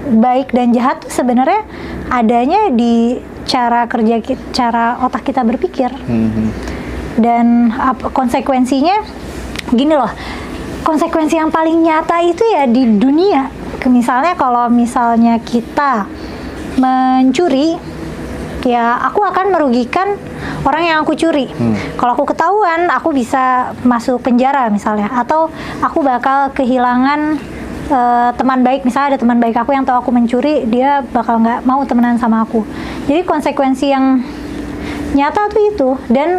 baik dan jahat tuh sebenarnya adanya di cara kerja cara otak kita berpikir. Dan konsekuensinya gini loh, konsekuensi yang paling nyata itu ya di dunia. Misalnya kalau misalnya kita mencuri, ya aku akan merugikan orang yang aku curi. Kalau aku ketahuan, aku bisa masuk penjara misalnya, atau aku bakal kehilangan teman baik. Misalnya ada teman baik aku yang tahu aku mencuri, dia bakal nggak mau temenan sama aku. Jadi konsekuensi yang nyata tuh itu. Dan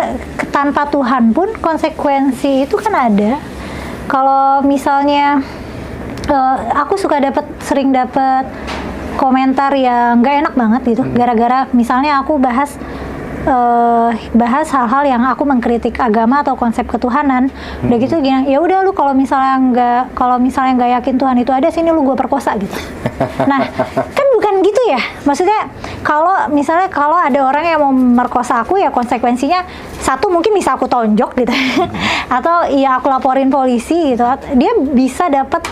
tanpa Tuhan pun konsekuensi itu kan ada. Kalau misalnya aku sering dapat komentar yang nggak enak banget gitu, gara-gara misalnya aku bahas hal-hal yang aku mengkritik agama atau konsep ketuhanan. Udah gitu gini, ya udah lu kalau misalnya nggak yakin Tuhan itu ada, sini lu gue perkosa gitu. Nah kan bukan gitu ya, maksudnya kalau ada orang yang mau merkosa aku, ya konsekuensinya satu mungkin bisa aku tonjok gitu atau ya aku laporin polisi gitu. Dia bisa dapat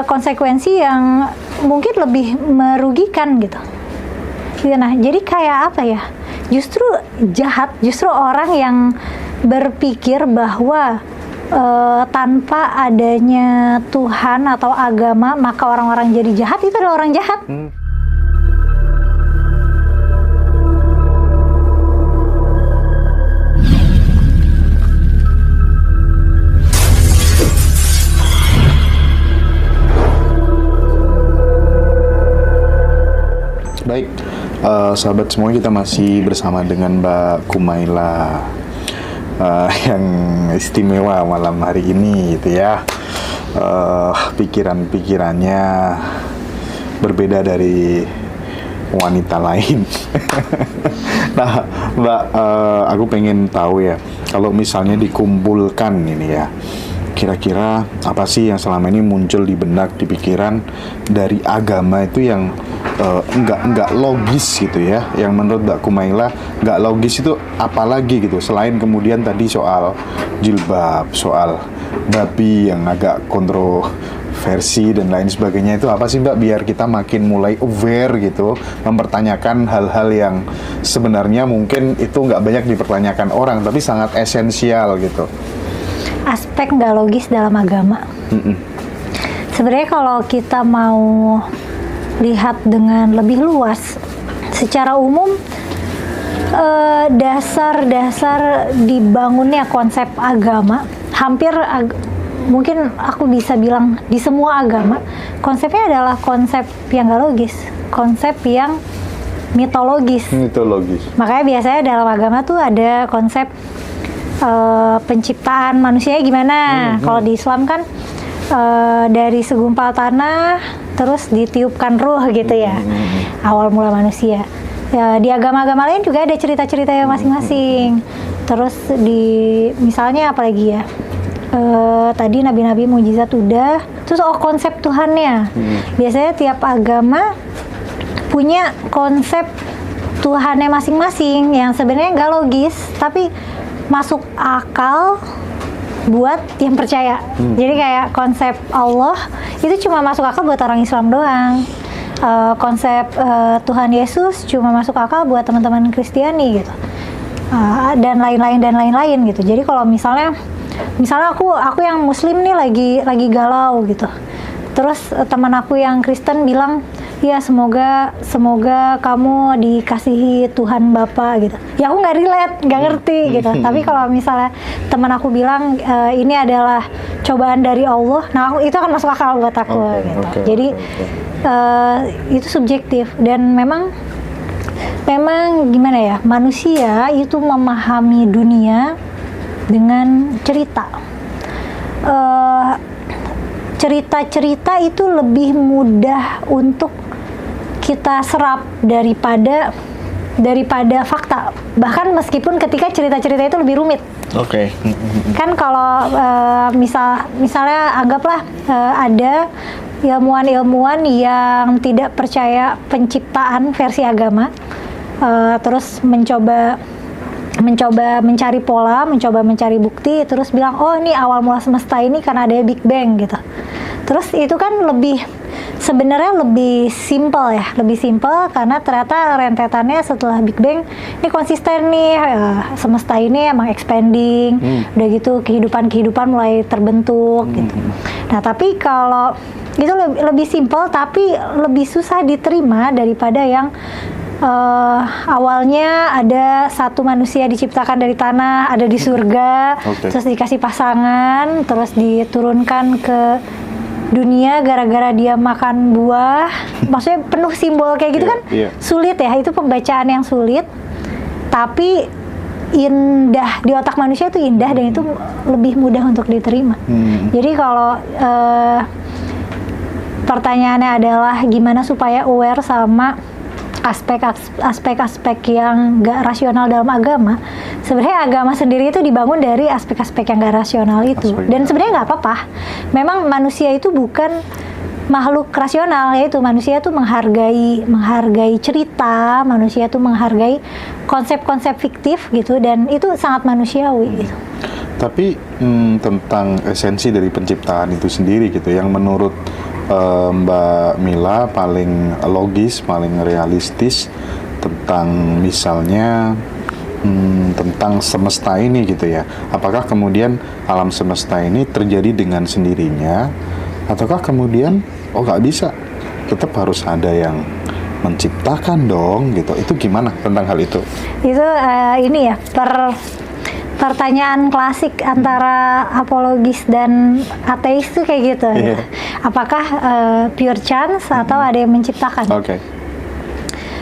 konsekuensi yang mungkin lebih merugikan gitu. Nah jadi kayak apa ya, justru orang yang berpikir bahwa tanpa adanya Tuhan atau agama maka orang-orang jadi jahat, itu adalah orang jahat. Baik, sahabat semua, kita masih bersama dengan Mbak Kumaila yang istimewa malam hari ini gitu ya. Pikiran-pikirannya berbeda dari wanita lain. Nah Mbak, aku pengen tahu ya, kalau misalnya dikumpulkan ini ya, kira-kira apa sih yang selama ini muncul di benak, di pikiran dari agama itu yang nggak logis gitu ya, yang menurut Mbak Kumaila nggak logis itu apalagi gitu, selain kemudian tadi soal jilbab, soal babi yang agak kontroversi dan lain sebagainya, itu apa sih Mbak, biar kita makin mulai aware gitu, mempertanyakan hal-hal yang sebenarnya mungkin itu nggak banyak dipertanyakan orang tapi sangat esensial gitu. Aspek nggak logis dalam agama. Sebenarnya kalau kita mau lihat dengan lebih luas, secara umum dasar-dasar dibangunnya konsep agama hampir mungkin aku bisa bilang di semua agama konsepnya adalah konsep yang nggak logis, konsep yang mitologis. Makanya biasanya dalam agama tuh ada konsep penciptaan manusia gimana. Kalau di Islam kan dari segumpal tanah terus ditiupkan ruh gitu ya, awal mula manusia. Ya, di agama-agama lain juga ada cerita-cerita yang masing-masing. Terus misalnya apalagi ya, tadi nabi-nabi mujizat udah, terus konsep Tuhannya. Biasanya tiap agama punya konsep Tuhannya masing-masing yang sebenarnya nggak logis tapi masuk akal buat yang percaya. Jadi kayak konsep Allah itu cuma masuk akal buat orang Islam doang. Konsep Tuhan Yesus cuma masuk akal buat teman-teman Kristiani gitu. Dan lain-lain gitu. Jadi kalau misalnya aku yang Muslim nih lagi galau gitu. Terus teman aku yang Kristen bilang, ya semoga kamu dikasihi Tuhan Bapa gitu. Ya aku nggak relate, nggak ngerti gitu. Tapi kalau misalnya teman aku bilang ini adalah cobaan dari Allah, nah itu akan masuk akal buat aku gitu. Jadi itu subjektif dan memang gimana ya, manusia itu memahami dunia dengan cerita. Cerita-cerita itu lebih mudah untuk kita serap daripada fakta. Bahkan meskipun ketika cerita-cerita itu lebih rumit. Kan kalau misalnya anggaplah ada ilmuwan-ilmuwan yang tidak percaya penciptaan versi agama, terus mencoba mencari pola, mencoba mencari bukti, terus bilang, oh ini awal mula semesta ini karena ada Big Bang gitu. Terus itu kan lebih sebenarnya lebih simpel ya, lebih simpel karena ternyata rentetannya setelah Big Bang ini konsisten nih, semesta ini emang expanding, udah gitu kehidupan mulai terbentuk gitu. Nah tapi kalau itu lebih simpel tapi lebih susah diterima daripada yang awalnya ada satu manusia diciptakan dari tanah, ada di surga, terus dikasih pasangan, terus diturunkan ke dunia gara-gara dia makan buah. Maksudnya penuh simbol kayak gitu kan sulit ya, itu pembacaan yang sulit tapi indah di otak manusia itu indah dan itu lebih mudah untuk diterima. Jadi kalau pertanyaannya adalah gimana supaya aware sama aspek-aspek yang gak rasional dalam agama. Sebenarnya agama sendiri itu dibangun dari aspek-aspek yang gak rasional itu. Dan sebenarnya nggak apa-apa. Memang manusia itu bukan makhluk rasional, yaitu manusia itu menghargai cerita, manusia itu menghargai konsep-konsep fiktif gitu, dan itu sangat manusiawi gitu. Tapi tentang esensi dari penciptaan itu sendiri gitu, yang menurut Mbak Mila paling logis, paling realistis tentang misalnya tentang semesta ini gitu ya. Apakah kemudian alam semesta ini terjadi dengan sendirinya, ataukah kemudian nggak bisa, tetap harus ada yang menciptakan dong gitu. Itu gimana tentang hal itu? Itu ini ya pertanyaan klasik antara apologis dan ateis tuh kayak gitu. Apakah pure chance atau ada yang menciptakan?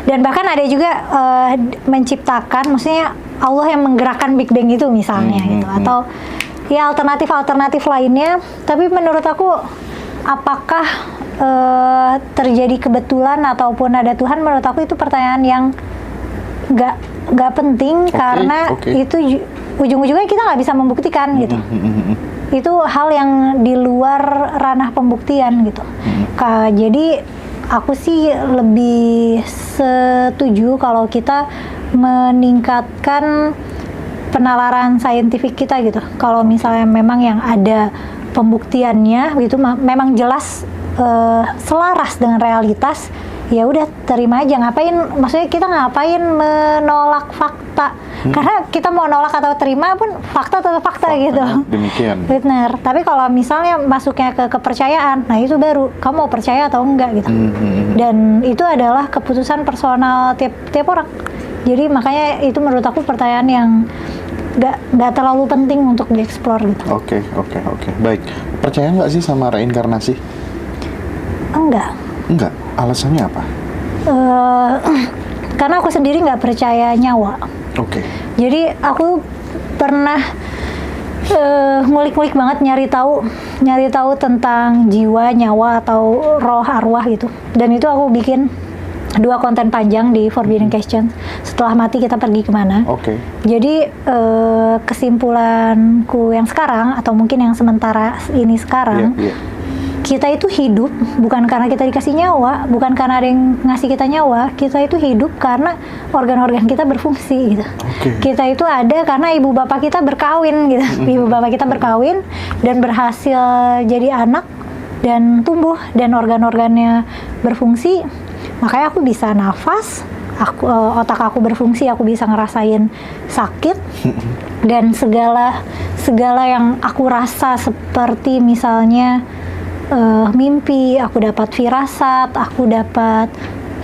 Dan bahkan ada juga menciptakan, maksudnya Allah yang menggerakkan Big Bang itu misalnya gitu, atau ya alternatif lainnya. Tapi menurut aku apakah terjadi kebetulan ataupun ada Tuhan, menurut aku itu pertanyaan yang nggak penting karena itu ujung-ujungnya kita nggak bisa membuktikan gitu. Itu hal yang di luar ranah pembuktian gitu. Jadi aku sih lebih setuju kalau kita meningkatkan penalaran saintifik kita gitu. Kalau misalnya memang yang ada pembuktiannya gitu memang jelas selaras dengan realitas, ya udah terima aja. Maksudnya kita ngapain menolak fakta? Karena kita mau nolak atau terima pun fakta tetap fakta gitu. Demikian. Benar. Tapi kalau misalnya masuknya ke kepercayaan, nah itu baru kamu mau percaya atau enggak gitu. Dan itu adalah keputusan personal tiap orang. Jadi makanya itu menurut aku pertanyaan yang nggak terlalu penting untuk dieksplor gitu. Oke. Baik. Percaya nggak sih sama reinkarnasi? Enggak. Alasannya apa? Karena aku sendiri nggak percaya nyawa. Jadi aku pernah ngulik-ngulik banget nyari tahu tentang jiwa, nyawa atau roh, arwah gitu. Dan itu aku bikin 2 konten panjang di Forbidden Questions. Setelah mati kita pergi kemana? Jadi kesimpulanku yang sekarang atau mungkin yang sementara ini sekarang. Kita itu hidup bukan karena kita dikasih nyawa, bukan karena ada yang ngasih kita nyawa. Kita itu hidup karena organ-organ kita berfungsi gitu. Kita itu ada karena ibu bapak kita berkawin gitu. Ibu bapak kita berkawin dan berhasil jadi anak dan tumbuh dan organ-organnya berfungsi. Makanya aku bisa nafas, otak aku berfungsi, aku bisa ngerasain sakit dan segala yang aku rasa seperti misalnya mimpi, aku dapat firasat, aku dapat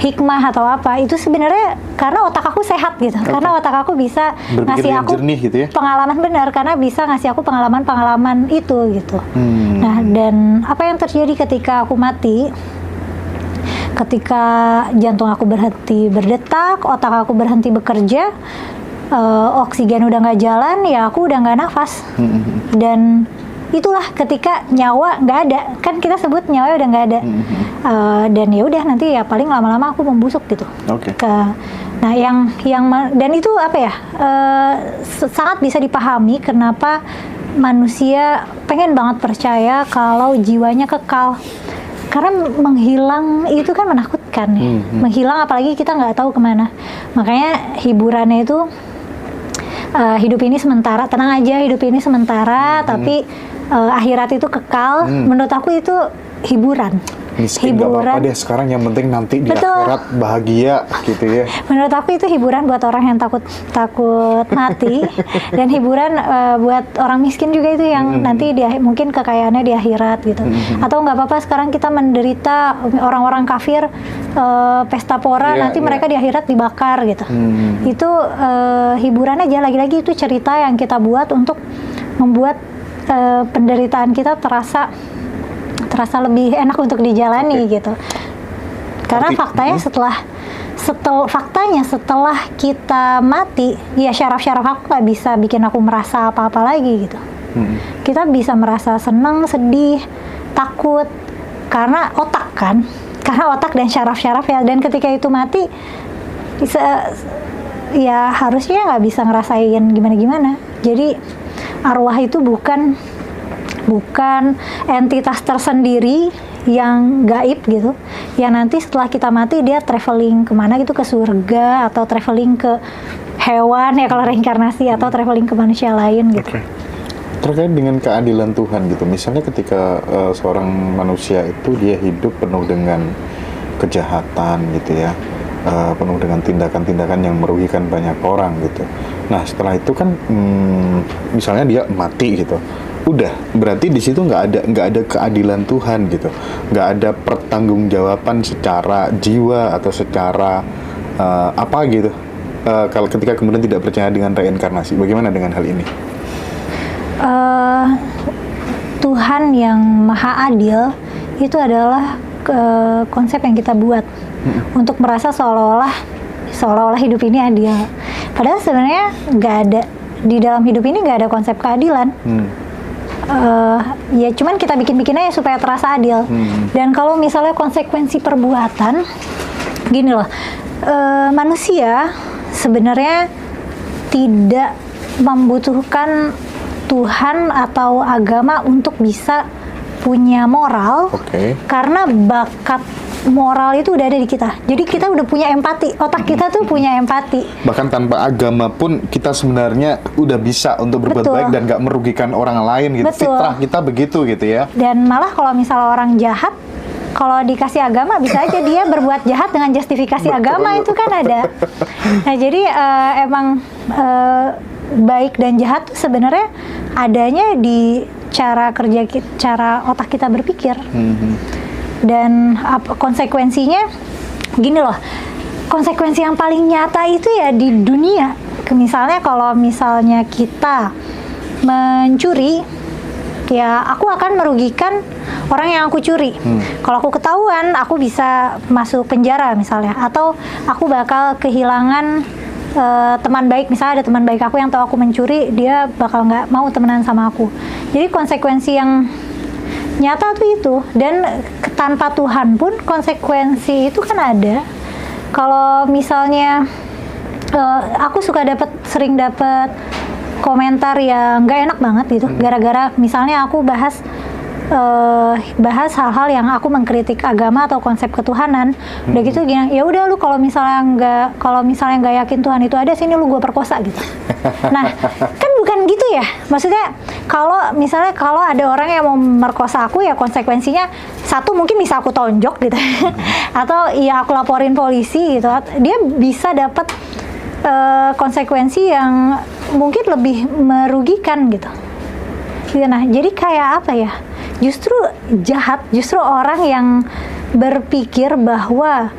hikmah atau apa, itu sebenarnya karena otak aku sehat gitu. Karena otak aku bisa ngasih aku gitu ya? Pengalaman benar, karena bisa ngasih aku pengalaman itu gitu. Nah, dan apa yang terjadi ketika aku mati? Ketika jantung aku berhenti berdetak, otak aku berhenti bekerja, oksigen udah nggak jalan, ya aku udah nggak nafas. Dan itulah ketika nyawa nggak ada, kan kita sebut nyawa udah nggak ada. Dan ya udah nanti ya paling lama-lama aku membusuk gitu. Nah dan itu apa ya, sangat bisa dipahami kenapa manusia pengen banget percaya kalau jiwanya kekal. Karena menghilang itu kan menakutkan ya. Menghilang apalagi kita nggak tahu kemana. Makanya hiburannya itu hidup ini sementara, tenang aja, hidup ini sementara, tapi akhirat itu kekal. Menurut aku itu hiburan. miskin nggak apa-apa hiburan. deh, sekarang yang penting nanti di Betul. akhirat bahagia gitu ya. Menurut aku itu hiburan buat orang yang takut mati dan hiburan buat orang miskin juga itu yang nanti mungkin kekayaannya di akhirat gitu. Atau nggak apa-apa sekarang kita menderita, orang-orang kafir pesta pora, Iya, nanti iya. mereka di akhirat dibakar gitu. Itu hiburan aja, lagi-lagi itu cerita yang kita buat untuk membuat penderitaan kita terasa lebih enak untuk dijalani gitu. Karena faktanya setelah kita mati, ya syaraf-syaraf aku nggak bisa bikin aku merasa apa-apa lagi gitu. Kita bisa merasa senang, sedih, takut, karena otak dan syaraf-syaraf ya. Dan ketika itu mati, ya harusnya nggak bisa ngerasain gimana-gimana. Jadi arwah itu bukan entitas tersendiri yang gaib gitu, yang nanti setelah kita mati dia traveling kemana gitu, ke surga atau traveling ke hewan ya kalau reinkarnasi, atau traveling ke manusia lain gitu. Oke. Terkait dengan keadilan Tuhan gitu, misalnya ketika seorang manusia itu dia hidup penuh dengan kejahatan gitu ya, penuh dengan tindakan-tindakan yang merugikan banyak orang gitu. Nah setelah itu kan misalnya dia mati gitu, udah berarti di situ nggak ada keadilan Tuhan gitu, nggak ada pertanggungjawaban secara jiwa atau secara apa gitu. Kalau ketika kemudian tidak percaya dengan reinkarnasi, bagaimana dengan hal ini? Tuhan yang maha adil itu adalah konsep yang kita buat untuk merasa seolah-olah hidup ini adil. Padahal sebenarnya nggak ada, di dalam hidup ini nggak ada konsep keadilan. Ya cuman kita bikin-bikin aja supaya terasa adil. Dan kalau misalnya konsekuensi perbuatan, gini loh, manusia sebenarnya tidak membutuhkan Tuhan atau agama untuk bisa punya moral, karena bakat moral itu udah ada di kita. Jadi kita udah punya empati, otak kita tuh punya empati. Bahkan tanpa agama pun kita sebenarnya udah bisa untuk berbuat baik dan gak merugikan orang lain gitu. Fitrah kita begitu gitu ya. Dan malah kalau misalnya orang jahat, kalau dikasih agama bisa aja dia berbuat jahat dengan justifikasi agama, itu kan ada. Nah jadi emang baik dan jahat tuh sebenarnya adanya di cara kerja cara otak kita berpikir. Dan konsekuensinya gini loh, konsekuensi yang paling nyata itu ya di dunia. Misalnya kalau misalnya kita mencuri, ya aku akan merugikan orang yang aku curi. Kalau aku ketahuan, aku bisa masuk penjara misalnya, atau aku bakal kehilangan teman baik. Misalnya ada teman baik aku yang tahu aku mencuri, dia bakal nggak mau temenan sama aku. Jadi konsekuensi yang nyata tuh itu. Dan tanpa Tuhan pun konsekuensi itu kan ada. Kalau misalnya aku sering dapat komentar yang nggak enak banget gitu, gara-gara misalnya aku bahas hal-hal yang aku mengkritik agama atau konsep ketuhanan. Udah gitu gini, ya udah lu kalau misalnya nggak yakin Tuhan itu ada, sini lu gua perkosa gitu. Nah kan bukan gitu ya, maksudnya kalau ada orang yang mau merkosa aku, ya konsekuensinya satu mungkin bisa aku tonjok gitu atau ya aku laporin polisi gitu. Dia bisa dapat konsekuensi yang mungkin lebih merugikan gitu. Nah jadi kayak apa ya, justru orang yang berpikir bahwa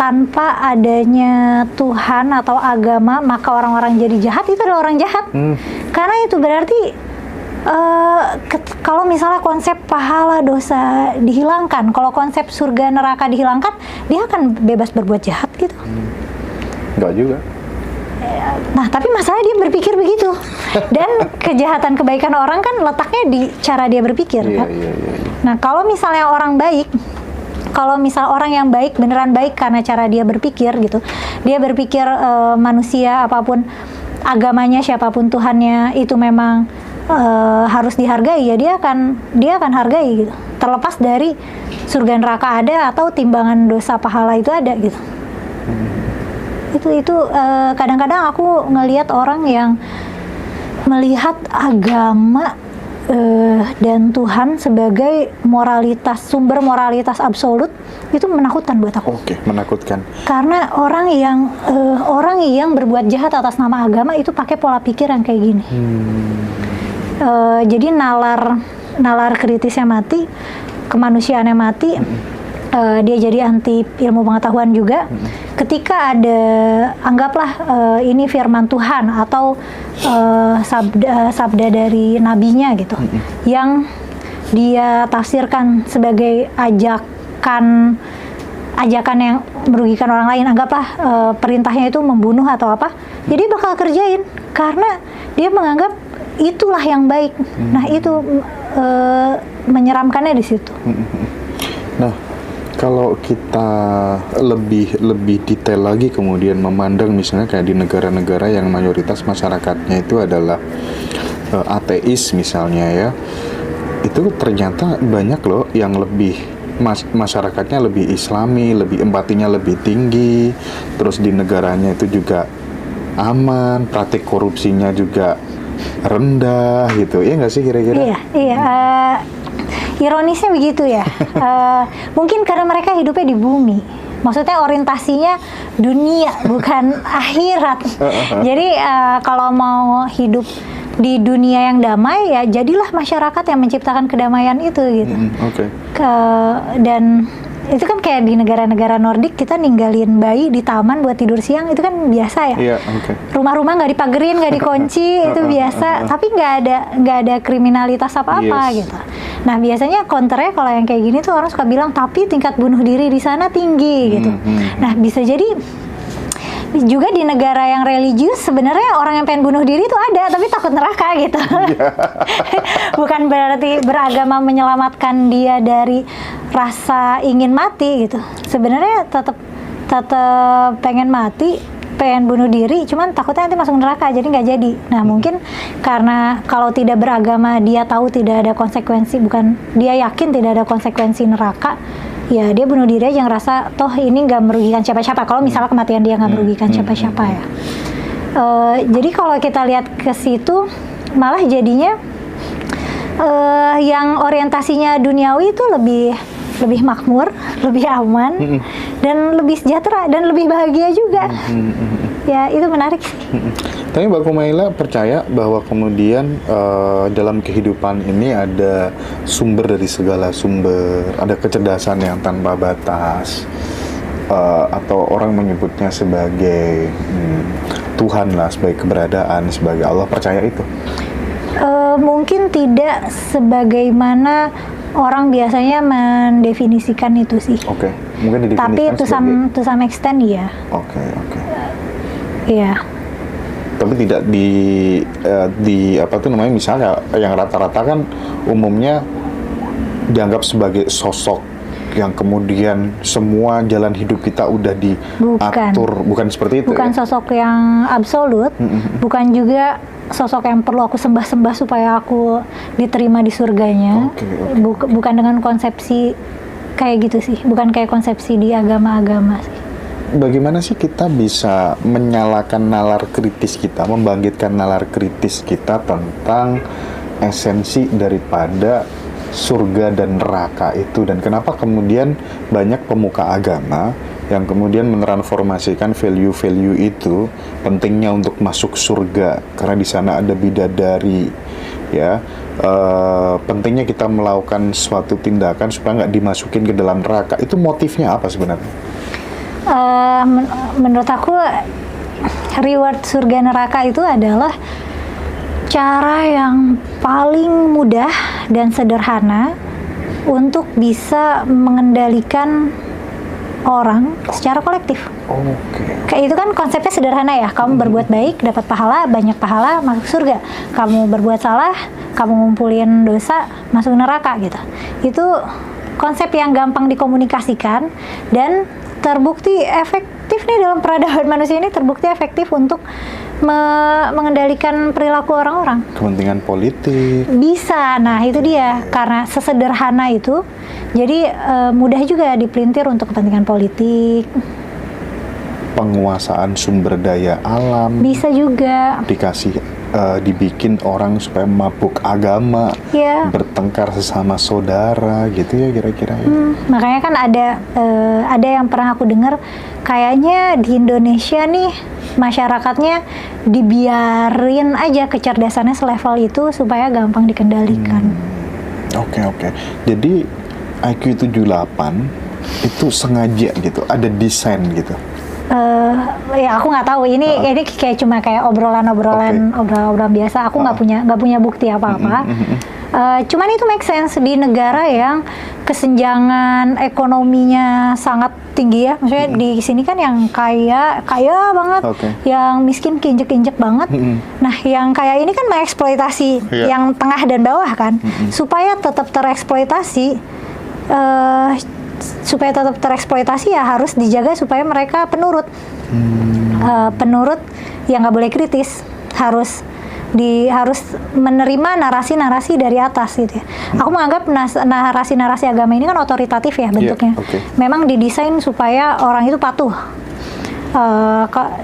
tanpa adanya Tuhan atau agama maka orang-orang jadi jahat, itu adalah orang jahat. Karena itu berarti kalau misalnya konsep pahala dosa dihilangkan, kalau konsep surga neraka dihilangkan, dia akan bebas berbuat jahat gitu. Enggak juga. Nah, tapi masalah dia berpikir begitu. Dan kejahatan kebaikan orang kan letaknya di cara dia berpikir kan. Nah, kalau misalnya orang baik, kalau misal orang yang baik, beneran baik karena cara dia berpikir gitu. Dia berpikir manusia apapun agamanya, siapapun Tuhannya itu memang harus dihargai, ya dia akan hargai gitu. Terlepas dari surga neraka ada atau timbangan dosa pahala itu ada gitu. Itu kadang-kadang aku ngelihat orang yang melihat agama dan Tuhan sebagai sumber moralitas absolut itu menakutkan buat aku. Oke, menakutkan. Karena orang yang berbuat jahat atas nama agama itu pakai pola pikir yang kayak gini. Jadi nalar kritisnya mati, kemanusiaannya mati. Dia jadi anti ilmu pengetahuan juga. Ketika ada, anggaplah ini firman Tuhan atau sabda dari nabinya gitu, yang dia tafsirkan sebagai ajakan yang merugikan orang lain, anggaplah perintahnya itu membunuh atau apa, jadi bakal kerjain karena dia menganggap itulah yang baik. Nah itu menyeramkannya di situ. Nah, kalau kita lebih detail lagi kemudian memandang misalnya kayak di negara-negara yang mayoritas masyarakatnya itu adalah ateis misalnya ya, itu ternyata banyak loh yang lebih masyarakatnya lebih islami, lebih empatinya lebih tinggi, terus di negaranya itu juga aman, praktik korupsinya juga rendah gitu, ya nggak sih kira-kira? Iya. Ironisnya begitu ya. Mungkin karena mereka hidupnya di bumi. Maksudnya orientasinya dunia, bukan akhirat. Jadi kalau mau hidup di dunia yang damai, ya jadilah masyarakat yang menciptakan kedamaian itu gitu. Dan itu kan kayak di negara-negara Nordik, kita ninggalin bayi di taman buat tidur siang, itu kan biasa ya. Rumah-rumah nggak dipagerin, nggak dikunci, itu biasa. Tapi nggak ada kriminalitas apa-apa gitu. Nah biasanya counternya kalau yang kayak gini tuh orang suka bilang, tapi tingkat bunuh diri di sana tinggi gitu. Nah bisa jadi juga di negara yang religius sebenarnya orang yang pengen bunuh diri itu ada, tapi takut neraka gitu. Bukan berarti beragama menyelamatkan dia dari rasa ingin mati gitu. Sebenarnya tetap pengen mati, pengen bunuh diri, cuman takutnya nanti masuk neraka, jadi nggak jadi. Nah mungkin karena kalau tidak beragama dia tahu tidak ada konsekuensi, bukan dia yakin tidak ada konsekuensi neraka, ya dia bunuh diri aja ngerasa toh ini nggak merugikan siapa-siapa. Kalau misalnya kematian dia nggak merugikan siapa-siapa ya. Jadi kalau kita lihat ke situ malah jadinya yang orientasinya duniawi itu lebih makmur, lebih aman, dan lebih sejahtera dan lebih bahagia juga. Ya itu menarik sih. Tapi Mbak Kumaila percaya bahwa kemudian dalam kehidupan ini ada sumber dari segala sumber, ada kecerdasan yang tanpa batas, atau orang menyebutnya sebagai Tuhan lah, sebagai keberadaan, sebagai Allah, percaya itu? Mungkin tidak sebagaimana orang biasanya mendefinisikan itu sih. Mungkin didefinisikan tapi to some extent ya. Iya. Tapi tidak di apa tuh namanya, misalnya yang rata-rata kan umumnya dianggap sebagai sosok yang kemudian semua jalan hidup kita udah diatur, bukan seperti itu. Bukan sosok yang absolut, bukan juga sosok yang perlu aku sembah-sembah supaya aku diterima di surganya. Bukan dengan konsepsi kayak gitu sih, bukan kayak konsepsi di agama-agama sih. Bagaimana sih kita bisa menyalakan nalar kritis kita, membangkitkan nalar kritis kita tentang esensi daripada surga dan neraka itu, dan kenapa kemudian banyak pemuka agama yang kemudian mentransformasikan value-value itu, pentingnya untuk masuk surga karena di sana ada bidadari, ya, pentingnya kita melakukan suatu tindakan supaya nggak dimasukin ke dalam neraka. Itu motifnya apa sebenarnya? Menurut aku reward surga neraka itu adalah cara yang paling mudah dan sederhana untuk bisa mengendalikan orang secara kolektif. Kayak itu kan konsepnya sederhana ya. Kamu berbuat baik, dapat pahala, banyak pahala, masuk surga. Kamu berbuat salah, kamu ngumpulin dosa, masuk neraka gitu. Itu konsep yang gampang dikomunikasikan dan terbukti efektif nih dalam peradaban manusia ini, terbukti efektif untuk mengendalikan perilaku orang-orang. Kepentingan politik. Bisa, nah itu dia. Karena sesederhana itu, jadi mudah juga dipelintir untuk kepentingan politik. Penguasaan sumber daya alam. Bisa juga. Dikasih dibikin orang supaya mabuk agama, Iya. bertengkar sesama saudara gitu ya kira-kira ya. Makanya kan ada yang pernah aku dengar, kayaknya di Indonesia nih masyarakatnya dibiarin aja kecerdasannya selevel itu supaya gampang dikendalikan. Oke. Jadi IQ 78 itu sengaja gitu, ada desain gitu. Ya aku nggak tahu, ini kayak cuma kayak obrolan biasa. Aku nggak punya bukti apa-apa. Cuman itu make sense di negara yang kesenjangan ekonominya sangat tinggi ya. Maksudnya di sini kan yang kaya banget, yang miskin keinjek-injek banget. Nah, yang kaya ini kan mengeksploitasi yang tengah dan bawah kan, supaya tetap tereksploitasi. Ya harus dijaga supaya mereka penurut. Penurut yang nggak boleh kritis, harus menerima narasi-narasi dari atas gitu ya. Aku menganggap narasi-narasi agama ini kan otoritatif ya bentuknya. Memang didesain supaya orang itu patuh.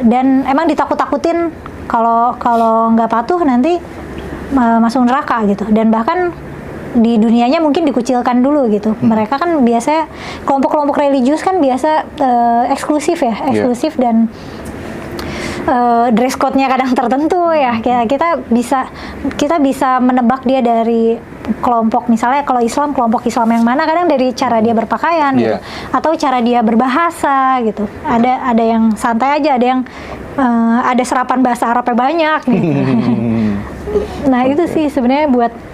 Dan emang ditakut-takutin kalau nggak patuh nanti masuk neraka gitu. Dan bahkan di dunianya mungkin dikucilkan dulu gitu. Mereka kan biasanya kelompok-kelompok religius kan biasa eksklusif dan dress code-nya kadang tertentu ya. Kita bisa menebak dia dari kelompok, misalnya kalau Islam, kelompok Islam yang mana, kadang dari cara dia berpakaian gitu, atau cara dia berbahasa gitu. Ada yang santai aja, ada yang ada serapan bahasa Arabnya banyak gitu. Nah itu sih sebenarnya buat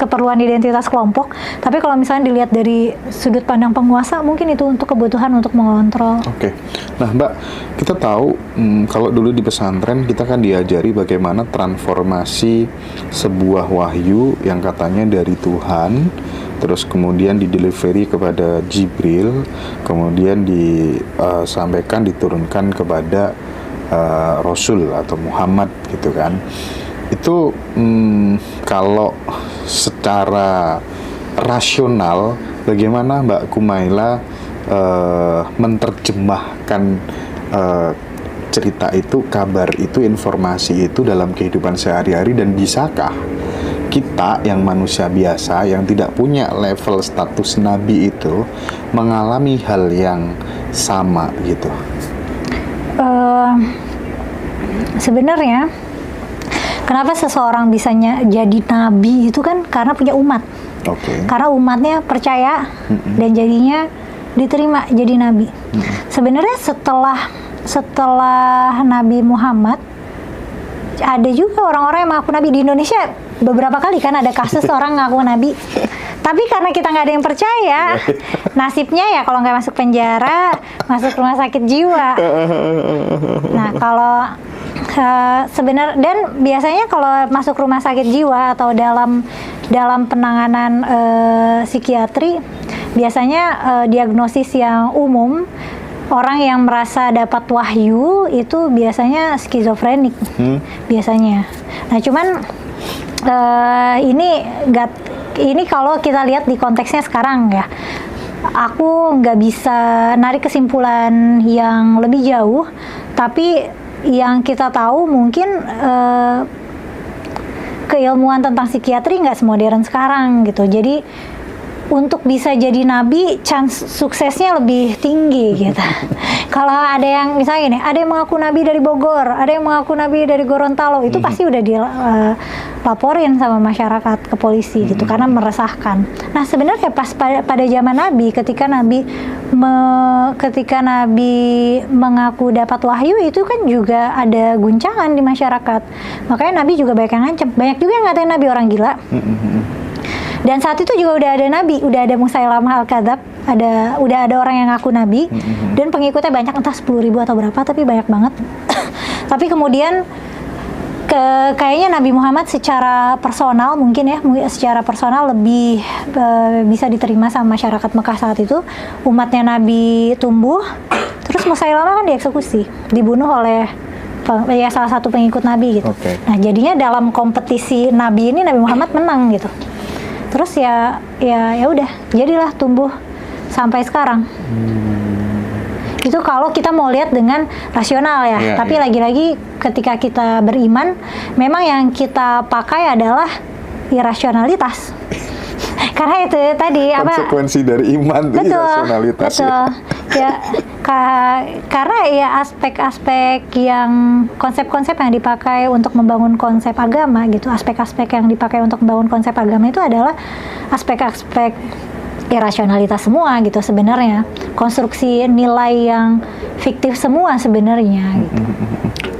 keperluan identitas kelompok. Tapi kalau misalnya dilihat dari sudut pandang penguasa, mungkin itu untuk kebutuhan untuk mengontrol. Nah Mbak, kita tahu kalau dulu di pesantren kita kan diajari bagaimana transformasi sebuah wahyu yang katanya dari Tuhan, terus kemudian didelivery kepada Jibril, kemudian disampaikan, diturunkan kepada Rasul atau Muhammad gitu kan. Itu kalau secara rasional, bagaimana Mbak Kumaila menerjemahkan cerita itu, kabar itu, informasi itu dalam kehidupan sehari-hari, dan bisakah kita yang manusia biasa yang tidak punya level status nabi itu mengalami hal yang sama gitu? Sebenarnya kenapa seseorang bisa jadi nabi itu kan karena punya umat. Karena umatnya percaya dan jadinya diterima jadi nabi. Sebenarnya setelah Nabi Muhammad ada juga orang-orang yang mengaku nabi di Indonesia. Beberapa kali kan ada kasus orang ngaku nabi. Tapi karena kita nggak ada yang percaya, nasibnya ya kalau nggak masuk penjara, masuk rumah sakit jiwa. Nah kalau dan biasanya kalau masuk rumah sakit jiwa atau dalam penanganan psikiatri, biasanya diagnosis yang umum, orang yang merasa dapat wahyu itu biasanya skizofrenik biasanya. Nah cuman ini kalau kita lihat di konteksnya sekarang ya, aku nggak bisa narik kesimpulan yang lebih jauh, tapi yang kita tahu mungkin keilmuan tentang psikiatri nggak semodern sekarang gitu. Jadi untuk bisa jadi nabi, chance suksesnya lebih tinggi gitu. Kalau ada yang misalnya gini, ada yang mengaku nabi dari Bogor, ada yang mengaku nabi dari Gorontalo, itu pasti udah dilaporin sama masyarakat ke polisi gitu, karena meresahkan. Nah sebenarnya pas pada zaman Nabi, ketika Nabi mengaku dapat wahyu, itu kan juga ada guncangan di masyarakat. Makanya Nabi juga banyak yang ngancem, banyak juga yang ngatain Nabi orang gila. Dan saat itu juga udah ada nabi, udah ada Musailamah al-Kadzab, udah ada orang yang ngaku nabi, dan pengikutnya banyak, entah 10.000 atau berapa, tapi banyak banget. Tapi kemudian kayaknya Nabi Muhammad secara personal secara personal lebih bisa diterima sama masyarakat Mekah saat itu. Umatnya Nabi tumbuh, terus Musailamah kan dieksekusi, dibunuh oleh salah satu pengikut Nabi gitu. Nah jadinya dalam kompetisi Nabi ini Nabi Muhammad menang gitu. Terus ya udah, jadilah tumbuh sampai sekarang. Itu kalau kita mau lihat dengan rasional ya. Tapi lagi-lagi ketika kita beriman, memang yang kita pakai adalah irasionalitas. Karena itu tadi konsekuensi dari iman itu irasionalitas. Betul. Ya, karena ya aspek-aspek yang konsep-konsep yang dipakai untuk membangun konsep agama gitu, aspek-aspek yang dipakai untuk membangun konsep agama itu adalah aspek-aspek irasionalitas semua gitu sebenarnya. Konstruksi nilai yang fiktif semua sebenarnya gitu.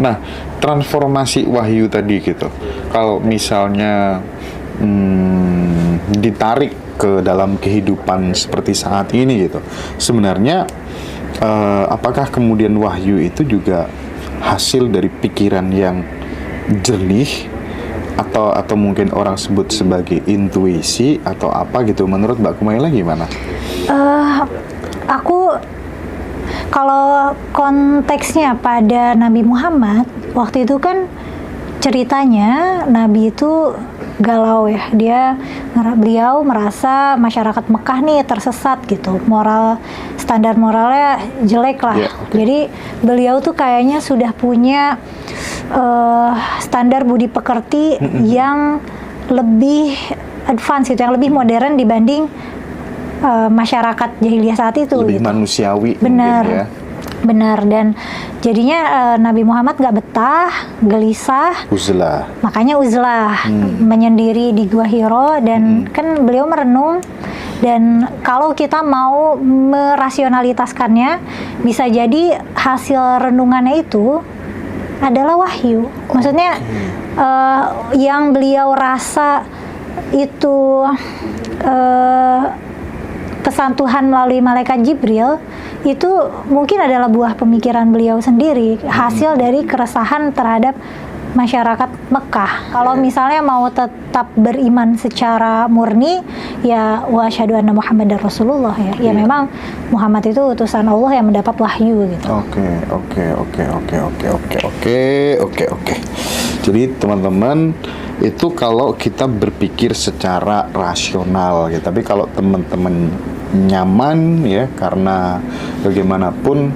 Nah, transformasi wahyu tadi gitu. Kalau misalnya ditarik ke dalam kehidupan seperti saat ini gitu. Sebenarnya apakah kemudian wahyu itu juga hasil dari pikiran yang jernih atau mungkin orang sebut sebagai intuisi atau apa gitu? Menurut Mbak Kumaila gimana? Aku kalau konteksnya pada Nabi Muhammad waktu itu kan ceritanya Nabi itu galau ya, beliau merasa masyarakat Mekah nih tersesat gitu, standar moralnya jelek lah. Jadi beliau tuh kayaknya sudah punya standar budi pekerti yang lebih advance gitu, yang lebih modern dibanding masyarakat jahiliyah saat itu. Lebih gitu. Manusiawi. Benar. Mungkin, ya. Benar, dan jadinya Nabi Muhammad gak betah, gelisah. Uzlah. Makanya uzlah, menyendiri di Gua Hiro, dan kan beliau merenung. Dan kalau kita mau merasionalitaskannya, bisa jadi hasil renungannya itu adalah wahyu. Maksudnya yang beliau rasa itu pesan Tuhan melalui malaikat Jibril itu mungkin adalah buah pemikiran beliau sendiri, hasil dari keresahan terhadap masyarakat Mekah. Kalau misalnya mau tetap beriman secara murni, ya wa asyhadu anna Muhammadar Rasulullah ya. Ya memang Muhammad itu utusan Allah yang mendapat wahyu gitu. Oke. Jadi teman-teman, itu kalau kita berpikir secara rasional gitu. Tapi kalau teman-teman nyaman ya, karena bagaimanapun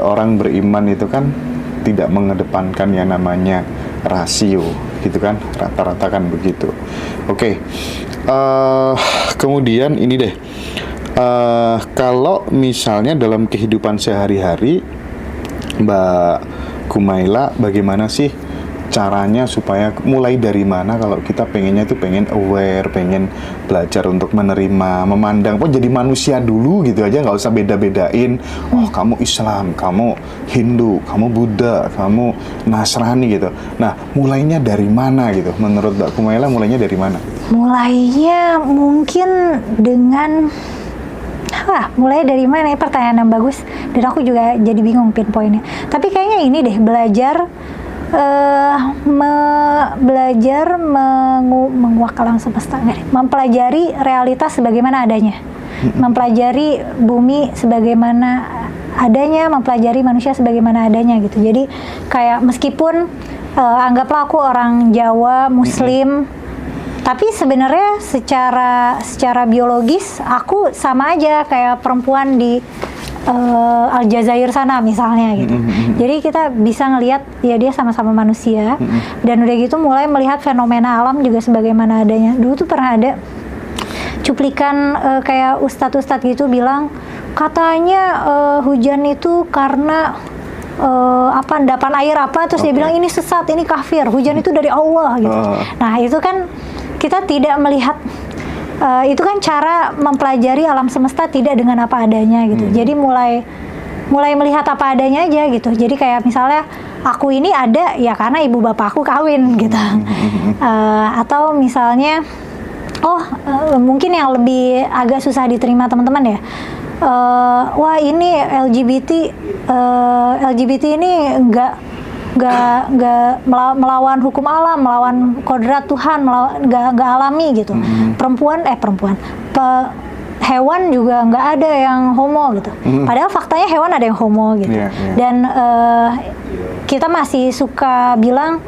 orang beriman itu kan tidak mengedepankan yang namanya rasio gitu kan, rata-rata kan begitu. Oke. Kemudian ini deh, kalau misalnya dalam kehidupan sehari-hari Mbak Kumaila, bagaimana sih caranya supaya mulai dari mana kalau kita pengennya itu pengen aware, pengen belajar untuk menerima, memandang, jadi manusia dulu gitu aja, nggak usah beda-bedain. Oh, kamu Islam, kamu Hindu, kamu Buddha, kamu Nasrani gitu. Nah, mulainya dari mana gitu? Menurut Mbak Kumaila mulainya dari mana? Mulainya mungkin dengan mulai dari mana? Pertanyaan yang bagus, dan aku juga jadi bingung pinpointnya. Tapi kayaknya ini deh, belajar menguak alam semesta, mempelajari realitas sebagaimana adanya, mempelajari bumi sebagaimana adanya, mempelajari manusia sebagaimana adanya gitu. Jadi kayak meskipun anggaplah aku orang Jawa Muslim, tapi sebenarnya secara biologis aku sama aja kayak perempuan di Aljazair sana misalnya gitu. Jadi kita bisa ngelihat ya dia sama-sama manusia, dan udah gitu mulai melihat fenomena alam juga sebagaimana adanya. Dulu tuh pernah ada cuplikan kayak ustadz-ustadz gitu bilang katanya hujan itu karena endapan air apa, terus dia bilang ini sesat, ini kafir, hujan itu dari Allah gitu. Nah itu kan kita tidak melihat, itu kan cara mempelajari alam semesta tidak dengan apa adanya gitu. Jadi mulai melihat apa adanya aja gitu. Jadi kayak misalnya aku ini ada ya karena ibu bapakku kawin gitu. Atau misalnya mungkin yang lebih agak susah diterima teman-teman ya. Wah ini LGBT ini enggak melawan hukum alam, melawan kodrat Tuhan, nggak alami gitu. Hewan juga nggak ada yang homo gitu. Padahal faktanya hewan ada yang homo gitu. Dan kita masih suka bilang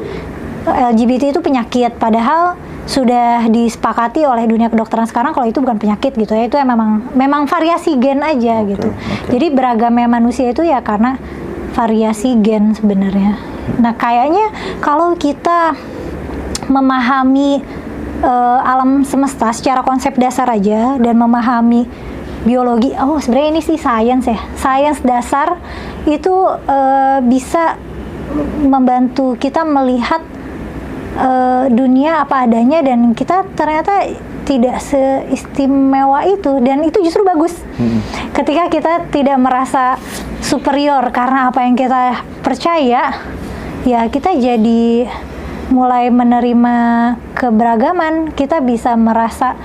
LGBT itu penyakit, padahal sudah disepakati oleh dunia kedokteran sekarang kalau itu bukan penyakit gitu ya. Itu ya memang variasi gen aja gitu. Jadi beragamnya manusia itu ya karena variasi gen sebenarnya. Nah, kayaknya kalau kita memahami alam semesta secara konsep dasar aja dan memahami biologi, sebenarnya ini sih sains ya, sains dasar itu bisa membantu kita melihat dunia apa adanya dan kita ternyata tidak seistimewa itu, dan itu justru bagus. Ketika kita tidak merasa superior karena apa yang kita percaya, ya kita jadi mulai menerima keberagaman, kita bisa merasa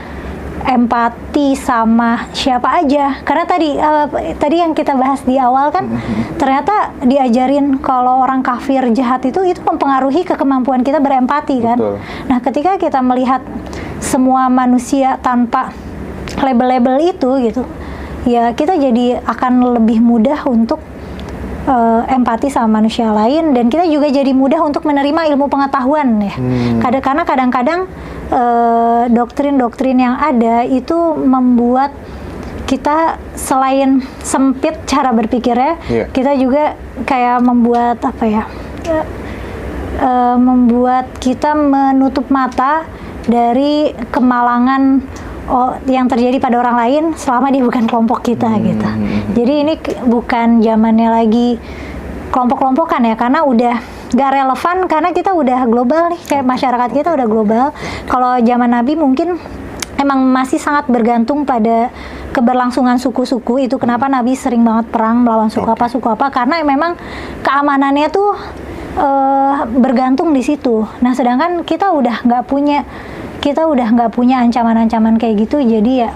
empati sama siapa aja. Karena tadi yang kita bahas di awal kan, ternyata diajarin kalau orang kafir jahat itu mempengaruhi kemampuan kita berempati kan. Betul. Nah, ketika kita melihat semua manusia tanpa label-label itu gitu, ya kita jadi akan lebih mudah untuk empati sama manusia lain, dan kita juga jadi mudah untuk menerima ilmu pengetahuan ya. Karena kadang-kadang doktrin-doktrin yang ada itu membuat kita selain sempit cara berpikirnya, kita juga kayak membuat membuat kita menutup mata dari kemalangan yang terjadi pada orang lain selama dia bukan kelompok kita gitu. Jadi ini bukan zamannya lagi kelompok-kelompokan ya, karena udah gak relevan karena kita udah global nih, kayak masyarakat kita udah global. Kalau zaman Nabi mungkin emang masih sangat bergantung pada keberlangsungan suku-suku. Itu kenapa Nabi sering banget perang melawan suku apa, karena memang keamanannya tuh bergantung di situ. Nah, sedangkan kita udah nggak punya ancaman-ancaman kayak gitu, jadi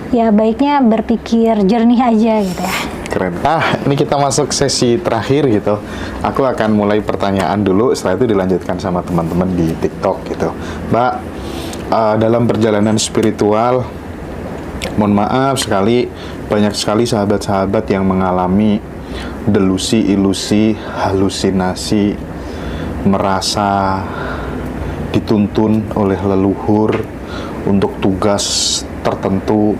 ya baiknya berpikir jernih aja gitu ya. Keren. Ini kita masuk sesi terakhir gitu. Aku akan mulai pertanyaan dulu, setelah itu dilanjutkan sama teman-teman di TikTok gitu. Mbak, dalam perjalanan spiritual, mohon maaf sekali, banyak sekali sahabat-sahabat yang mengalami delusi, ilusi, halusinasi, merasa dituntun oleh leluhur untuk tugas tertentu,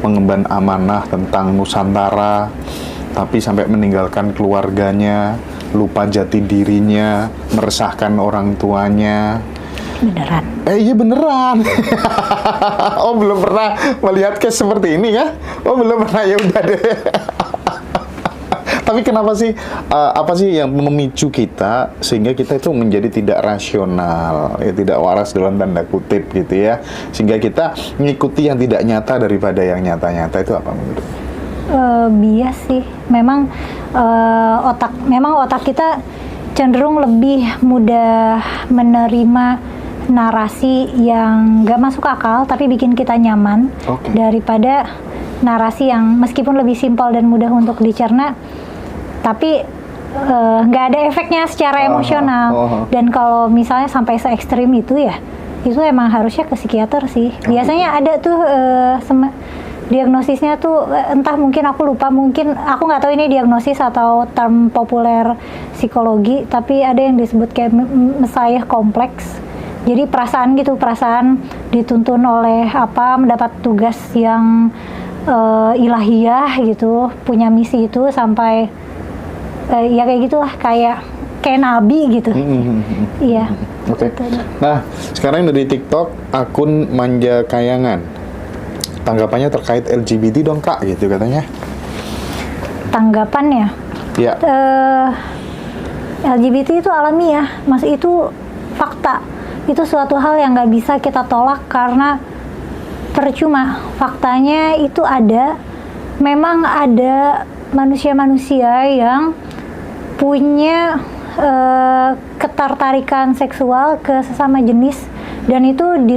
mengemban amanah tentang Nusantara, tapi sampai meninggalkan keluarganya, lupa jati dirinya, meresahkan orang tuanya. Beneran? Iya beneran. Oh, belum pernah melihat case seperti ini ya? Oh, belum pernah, ya udah deh. Tapi kenapa sih, apa sih yang memicu kita sehingga kita itu menjadi tidak rasional, ya, tidak waras dalam tanda kutip gitu ya, sehingga kita mengikuti yang tidak nyata daripada yang nyata-nyata, itu apa menurut? Bias sih, memang otak kita cenderung lebih mudah menerima narasi yang gak masuk akal tapi bikin kita nyaman, daripada narasi yang meskipun lebih simpel dan mudah untuk dicerna tapi nggak ada efeknya secara emosional. Dan kalau misalnya sampai se ekstrim itu ya, itu emang harusnya ke psikiater sih. Biasanya ada tuh diagnosisnya tuh, entah mungkin aku lupa, mungkin aku nggak tahu ini diagnosis atau term populer psikologi, tapi ada yang disebut kayak messiah kompleks. Jadi perasaan dituntun oleh mendapat tugas yang ilahiyah gitu, punya misi itu sampai ya kayak gitulah, kayak nabi gitu. Iya. Oke. Nah, sekarang dari TikTok akun Manja Kayangan, tanggapannya terkait LGBT dong Kak, gitu katanya. Tanggapannya? Iya. LGBT itu alamiah, Mas, itu fakta. Itu suatu hal yang nggak bisa kita tolak karena percuma. Faktanya itu ada. Memang ada manusia-manusia yang punya ketertarikan seksual ke sesama jenis, dan itu di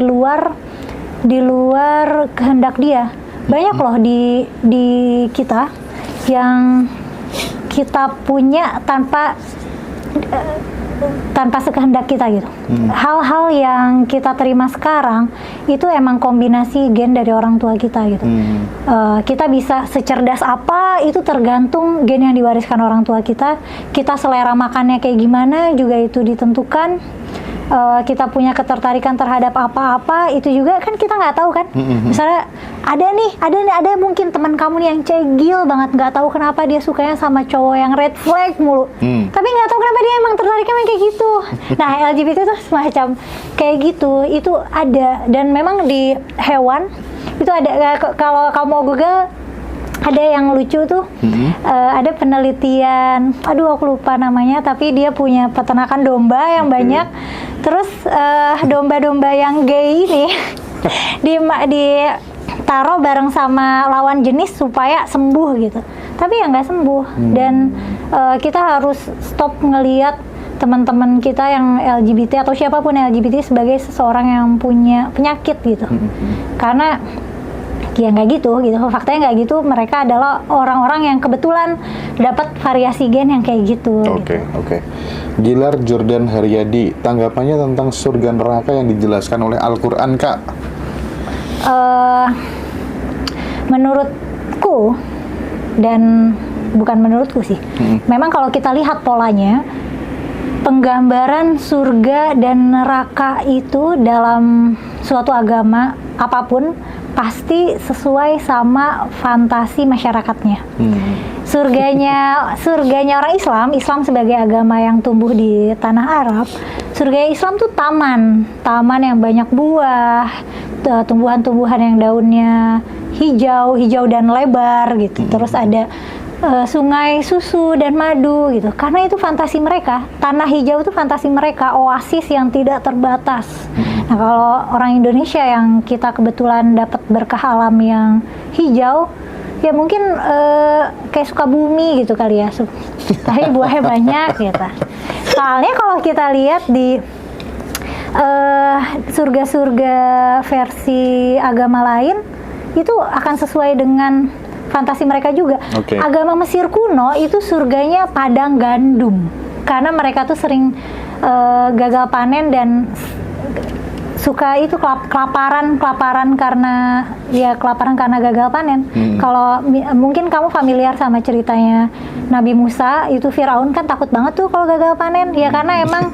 luar kehendak dia. Banyak loh di kita yang kita punya tanpa sekehendak kita gitu. Hal-hal yang kita terima sekarang itu emang kombinasi gen dari orang tua kita gitu. Kita bisa secerdas apa itu tergantung gen yang diwariskan orang tua kita. Kita selera makannya kayak gimana juga itu ditentukan. kita punya ketertarikan terhadap apa-apa, itu juga kan kita nggak tahu kan. Misalnya ada mungkin teman kamu nih yang cegil banget, nggak tahu kenapa dia sukanya sama cowok yang red flag mulu, tapi nggak tahu kenapa dia emang tertariknya kayak gitu. Nah, LGBT itu semacam kayak gitu, itu ada. Dan memang di hewan itu ada, kalau kamu mau Google, ada yang lucu tuh, ada penelitian, aduh aku lupa namanya, tapi dia punya peternakan domba yang banyak. Terus domba-domba yang gay ini ditaruh bareng sama lawan jenis supaya sembuh gitu. Tapi ya nggak sembuh. Dan kita harus stop ngelihat teman-teman kita yang LGBT atau siapapun LGBT sebagai seseorang yang punya penyakit gitu. Karena ya nggak gitu, faktanya nggak gitu. Mereka adalah orang-orang yang kebetulan dapat variasi gen yang kayak gitu. Oke. Gilar Jordan Haryadi, tanggapannya tentang surga neraka yang dijelaskan oleh Al-Quran, Kak? Menurutku, dan bukan menurutku sih, memang kalau kita lihat polanya, penggambaran surga dan neraka itu dalam suatu agama apapun pasti sesuai sama fantasi masyarakatnya. Surganya orang Islam sebagai agama yang tumbuh di tanah Arab, surga Islam tuh taman yang banyak buah, tumbuhan-tumbuhan yang daunnya hijau dan lebar gitu. Terus ada sungai susu dan madu gitu. Karena itu fantasi mereka, tanah hijau itu fantasi mereka, oasis yang tidak terbatas. Nah, kalau orang Indonesia yang kita kebetulan dapat berkah alam yang hijau, ya mungkin kayak Sukabumi gitu kali ya, tapi buahnya banyak gitu. Soalnya kalau kita lihat di surga-surga versi agama lain, itu akan sesuai dengan fantasi mereka juga. Agama Mesir kuno itu surganya padang gandum, karena mereka tuh sering gagal panen dan suka itu kelaparan karena gagal panen. Kalau mungkin kamu familiar sama ceritanya Nabi Musa, itu Firaun kan takut banget tuh kalau gagal panen, ya karena emang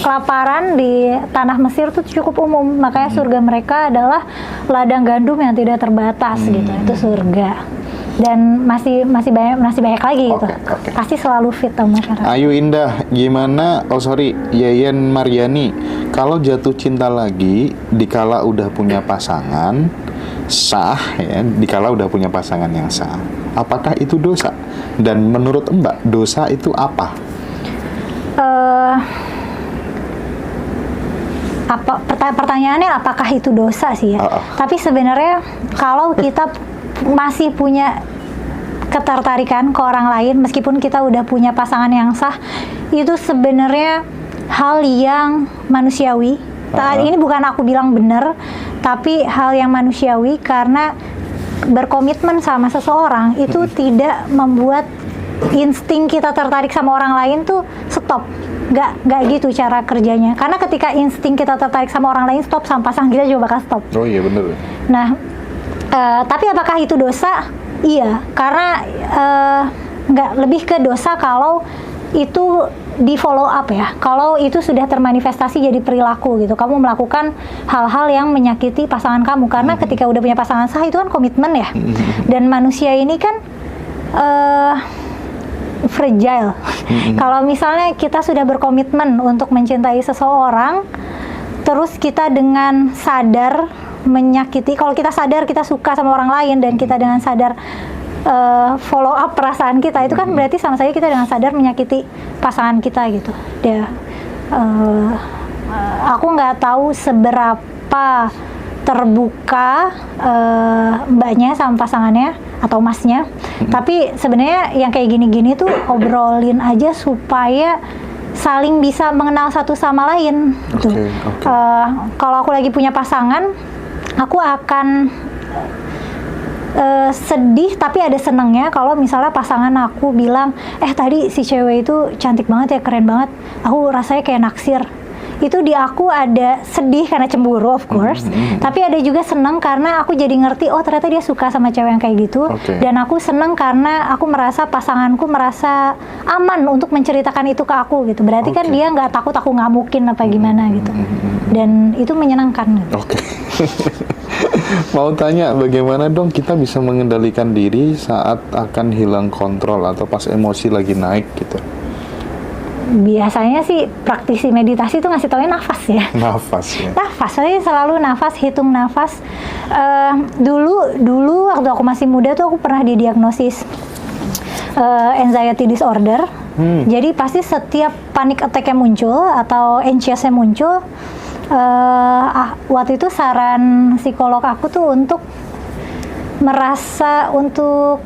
kelaparan di tanah Mesir tuh cukup umum. Makanya surga mereka adalah ladang gandum yang tidak terbatas gitu. Itu surga. Dan masih banyak lagi gitu. Pasti selalu fit sama masyarakat. Ayu Indah, gimana? Yayan Maryani, kalau jatuh cinta lagi dikala udah punya pasangan sah ya, dikala udah punya pasangan yang sah, apakah itu dosa? Dan menurut Mbak, dosa itu apa? Pertanyaannya apakah itu dosa sih ya? Tapi sebenarnya kalau kita masih punya ketertarikan ke orang lain meskipun kita udah punya pasangan yang sah, itu sebenarnya hal yang manusiawi. Ini bukan aku bilang benar, tapi hal yang manusiawi, karena berkomitmen sama seseorang itu tidak membuat insting kita tertarik sama orang lain tuh stop. Nggak gitu cara kerjanya. Karena ketika insting kita tertarik sama orang lain stop, sama pasangan kita juga bakal stop. Oh iya benar. Nah, tapi apakah itu dosa? Iya, karena nggak lebih ke dosa kalau itu di follow up ya. Kalau itu sudah termanifestasi jadi perilaku gitu. Kamu melakukan hal-hal yang menyakiti pasangan kamu. Karena ketika udah punya pasangan sah itu kan komitmen ya. Dan manusia ini kan fragile. Kalau misalnya kita sudah berkomitmen untuk mencintai seseorang, terus kita dengan sadar menyakiti, kalau kita sadar kita suka sama orang lain dan kita dengan sadar follow up perasaan kita, itu kan berarti sama saja kita dengan sadar menyakiti pasangan kita gitu. Aku nggak tahu seberapa terbuka mbaknya sama pasangannya atau masnya, tapi sebenarnya yang kayak gini-gini tuh obrolin aja supaya saling bisa mengenal satu sama lain. Kalau aku lagi punya pasangan, aku akan sedih tapi ada senengnya kalau misalnya pasangan aku bilang, tadi si cewek itu cantik banget ya, keren banget, aku rasanya kayak naksir. itu di aku ada sedih karena cemburu of course, tapi ada juga senang karena aku jadi ngerti oh ternyata dia suka sama cewek yang kayak gitu, dan aku senang karena aku merasa pasanganku merasa aman untuk menceritakan itu ke aku gitu, berarti kan dia nggak takut aku ngamukin apa gimana gitu, dan itu menyenangkan. Oke. Mau tanya bagaimana dong kita bisa mengendalikan diri saat akan hilang kontrol atau pas emosi lagi naik gitu? Biasanya sih praktisi meditasi itu ngasih taunya nafas ya. Nafas ya. Nafas, saya selalu nafas, hitung nafas. Dulu waktu aku masih muda tuh aku pernah didiagnosis anxiety disorder. Jadi pasti setiap panic attack-nya muncul atau anxious-nya muncul, waktu itu saran psikolog aku tuh untuk merasa untuk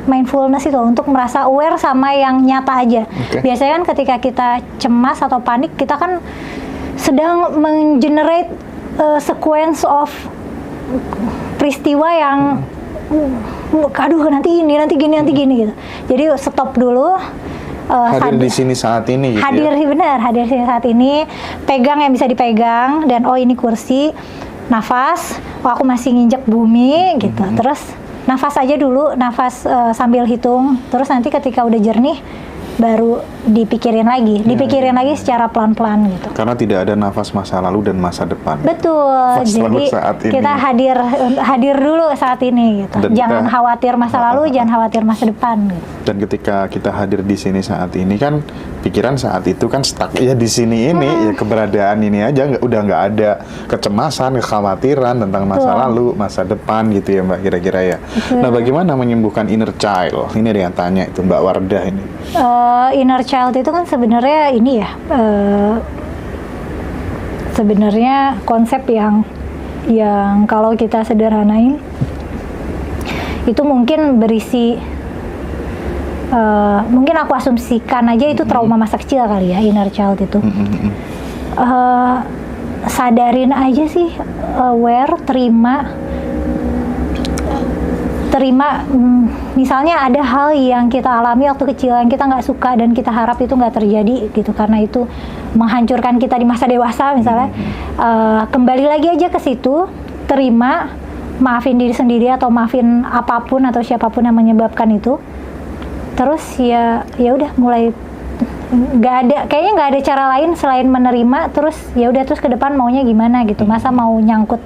mindfulness itu, untuk merasa aware sama yang nyata aja. Biasanya kan ketika kita cemas atau panik, kita kan sedang menggenerate sequence of peristiwa yang aduh nanti ini, nanti gini gitu. Jadi stop dulu. Hadir di sini saat ini gitu hadir ya? Benar, hadir di sini saat ini, pegang yang bisa dipegang, dan oh ini kursi, nafas, oh aku masih nginjek bumi gitu, terus nafas aja dulu, nafas sambil hitung, terus nanti ketika udah jernih baru dipikirin lagi secara pelan-pelan gitu. Karena tidak ada nafas masa lalu dan masa depan. Betul. Jadi kita hadir dulu saat ini gitu. Dan jangan khawatir masa lalu, jangan khawatir masa depan gitu. Dan ketika kita hadir di sini saat ini kan pikiran saat itu kan stuck ya di sini ini, ya keberadaan ini aja, udah nggak ada kecemasan, kekhawatiran tentang masa lalu, masa depan gitu ya Mbak, kira-kira ya. Nah, bagaimana menyembuhkan inner child? Ini ada yang tanya itu Mbak Wardah ini. Inner child itu kan sebenarnya ini ya, sebenarnya konsep yang kalau kita sederhanain itu mungkin berisi, mungkin aku asumsikan aja itu trauma masa kecil kali ya, inner child itu. Sadarin aja sih, aware, terima, misalnya ada hal yang kita alami waktu kecil yang kita nggak suka dan kita harap itu nggak terjadi gitu, karena itu menghancurkan kita di masa dewasa misalnya. Kembali lagi aja ke situ, terima, maafin diri sendiri atau maafin apapun atau siapapun yang menyebabkan itu. Terus ya udah mulai, kayaknya nggak ada cara lain selain menerima. Terus ya udah, terus ke depan maunya gimana gitu, masa mau nyangkut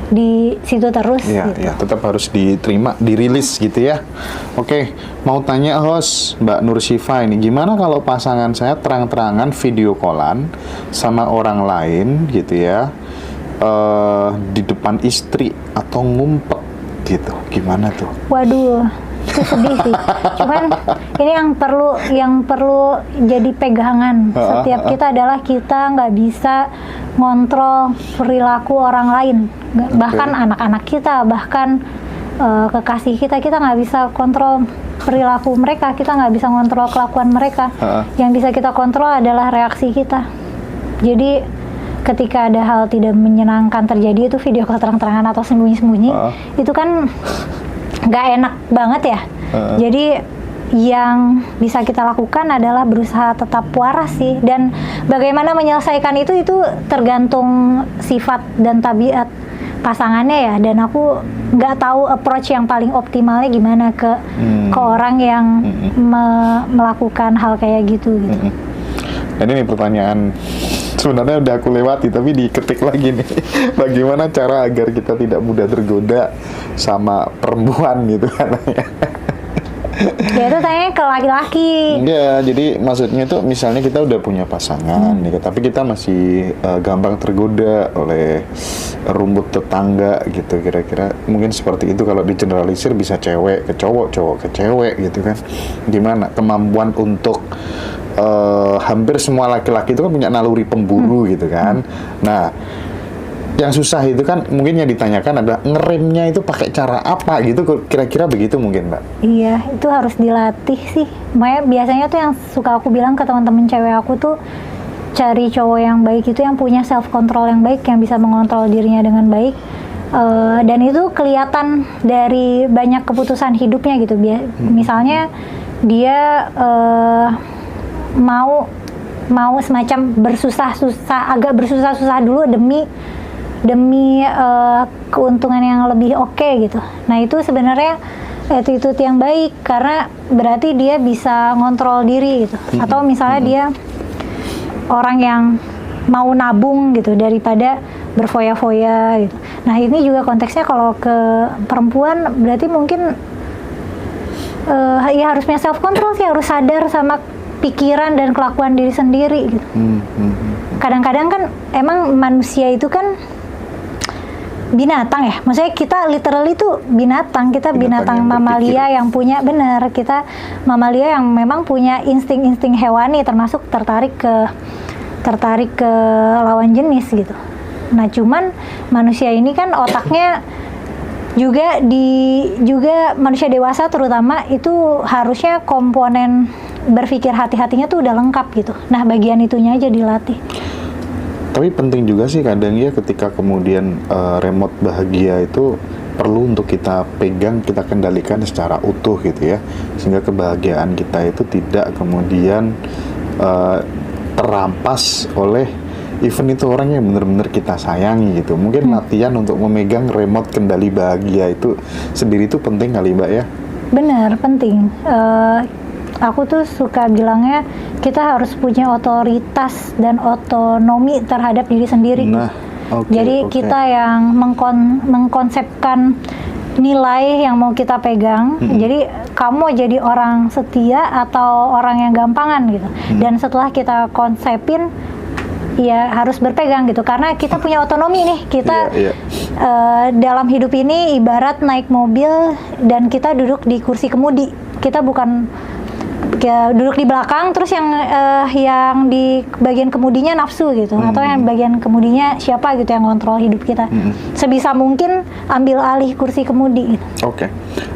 di situ terus ya, gitu. Ya, tetap harus diterima, dirilis gitu ya. Oke, mau tanya host Mbak Nur Syifa ini, gimana kalau pasangan saya terang-terangan video callan sama orang lain gitu ya, di depan istri atau ngumpet gitu, gimana tuh? Waduh, itu sedih sih. Cuman ini yang perlu jadi pegangan setiap kita adalah kita nggak bisa ngontrol perilaku orang lain, bahkan anak-anak kita, bahkan kekasih kita nggak bisa kontrol perilaku mereka, kita nggak bisa kontrol kelakuan mereka. Yang bisa kita kontrol adalah reaksi kita. Jadi ketika ada hal tidak menyenangkan terjadi, itu video call terang-terangan atau sembunyi-sembunyi, itu kan nggak enak banget ya. Jadi yang bisa kita lakukan adalah berusaha tetap waras sih, dan bagaimana menyelesaikan itu tergantung sifat dan tabiat pasangannya ya, dan aku nggak tahu approach yang paling optimalnya gimana ke orang yang melakukan hal kayak gitu. Dan ini pertanyaan sebenarnya udah aku lewati tapi diketik lagi nih. Bagaimana cara agar kita tidak mudah tergoda sama perempuan gitu kan? Ya itu tanya ke laki-laki. Ya, jadi maksudnya itu misalnya kita udah punya pasangan, nih, tapi kita masih gampang tergoda oleh rumput tetangga gitu, kira-kira mungkin seperti itu. Kalau di generalisir bisa cewek ke cowok, cowok ke cewek gitu kan. Gimana kemampuan untuk hampir semua laki-laki itu kan punya naluri pemburu gitu kan. Nah, yang susah itu kan mungkin yang ditanyakan adalah ngeremnya itu pakai cara apa gitu, kira-kira begitu mungkin Mbak? Iya, itu harus dilatih sih. Makanya biasanya tuh yang suka aku bilang ke teman-teman cewek aku tuh, cari cowok yang baik itu yang punya self control yang baik, yang bisa mengontrol dirinya dengan baik. Dan itu kelihatan dari banyak keputusan hidupnya gitu. Misalnya dia mau mau semacam agak bersusah-susah dulu demi keuntungan yang lebih oke gitu. Nah itu sebenarnya attitude yang baik karena berarti dia bisa ngontrol diri gitu. Atau misalnya dia orang yang mau nabung gitu daripada berfoya-foya gitu. Nah ini juga konteksnya kalau ke perempuan berarti mungkin ya harus punya self control sih, harus sadar sama pikiran dan kelakuan diri sendiri gitu. Kadang-kadang kan emang manusia itu kan binatang ya, maksudnya kita literally tuh binatang Binatang yang mamalia yang punya kita mamalia yang memang punya insting-insting hewani, termasuk tertarik ke lawan jenis gitu. Nah cuman manusia ini kan otaknya juga manusia dewasa terutama itu harusnya komponen berpikir hati-hatinya tuh udah lengkap gitu. Nah bagian itunya aja dilatih. Tapi penting juga sih kadang ya ketika kemudian remote bahagia itu perlu untuk kita pegang, kita kendalikan secara utuh gitu ya, sehingga kebahagiaan kita itu tidak kemudian terampas oleh event itu orang yang benar-benar kita sayangi gitu. Mungkin latihan untuk memegang remote kendali bahagia itu sendiri itu penting kali Mbak ya? Benar, penting. Aku tuh suka bilangnya kita harus punya otoritas dan otonomi terhadap diri sendiri. Nah, Jadi kita yang mengkonsepkan nilai yang mau kita pegang. Jadi kamu mau jadi orang setia atau orang yang gampangan gitu. Dan setelah kita konsepin, ya harus berpegang gitu. Karena kita punya otonomi nih. Kita dalam hidup ini ibarat naik mobil dan kita duduk di kursi kemudi. Kita bukan duduk di belakang terus yang di bagian kemudinya nafsu gitu, atau yang bagian kemudinya siapa gitu yang kontrol hidup kita. Sebisa mungkin ambil alih kursi kemudi gitu. Oke.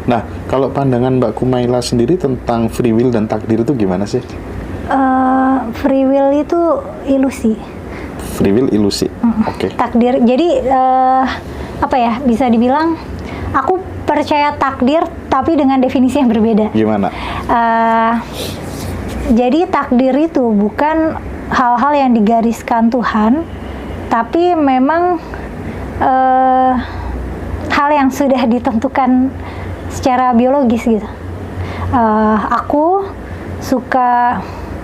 Nah, kalau pandangan Mbak Kumaila sendiri tentang free will dan takdir itu gimana sih? Free will itu ilusi. Free will ilusi. Oke. Takdir. Jadi apa ya? Bisa dibilang aku percaya takdir tapi dengan definisi yang berbeda. Gimana? Jadi takdir itu bukan hal-hal yang digariskan Tuhan, tapi memang hal yang sudah ditentukan secara biologis gitu.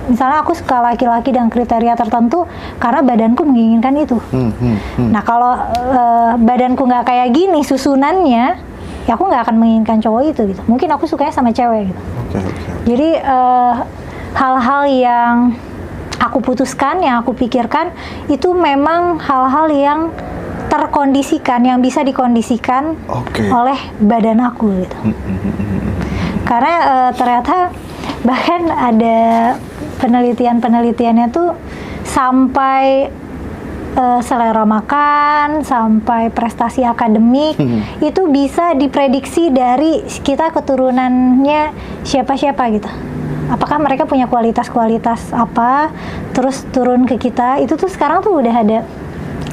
Misalnya aku suka laki-laki dengan kriteria tertentu karena badanku menginginkan itu. Nah kalau badanku nggak kayak gini susunannya, ya aku nggak akan menginginkan cowok itu gitu. Mungkin aku sukanya sama cewek gitu. Jadi hal-hal yang aku putuskan, yang aku pikirkan itu memang hal-hal yang terkondisikan, yang bisa dikondisikan oleh badan aku gitu. Karena ternyata bahkan ada penelitiannya tuh sampai selera makan, sampai prestasi akademik itu bisa diprediksi dari kita keturunannya siapa-siapa gitu. Apakah mereka punya kualitas-kualitas apa, terus turun ke kita. Itu tuh sekarang tuh udah ada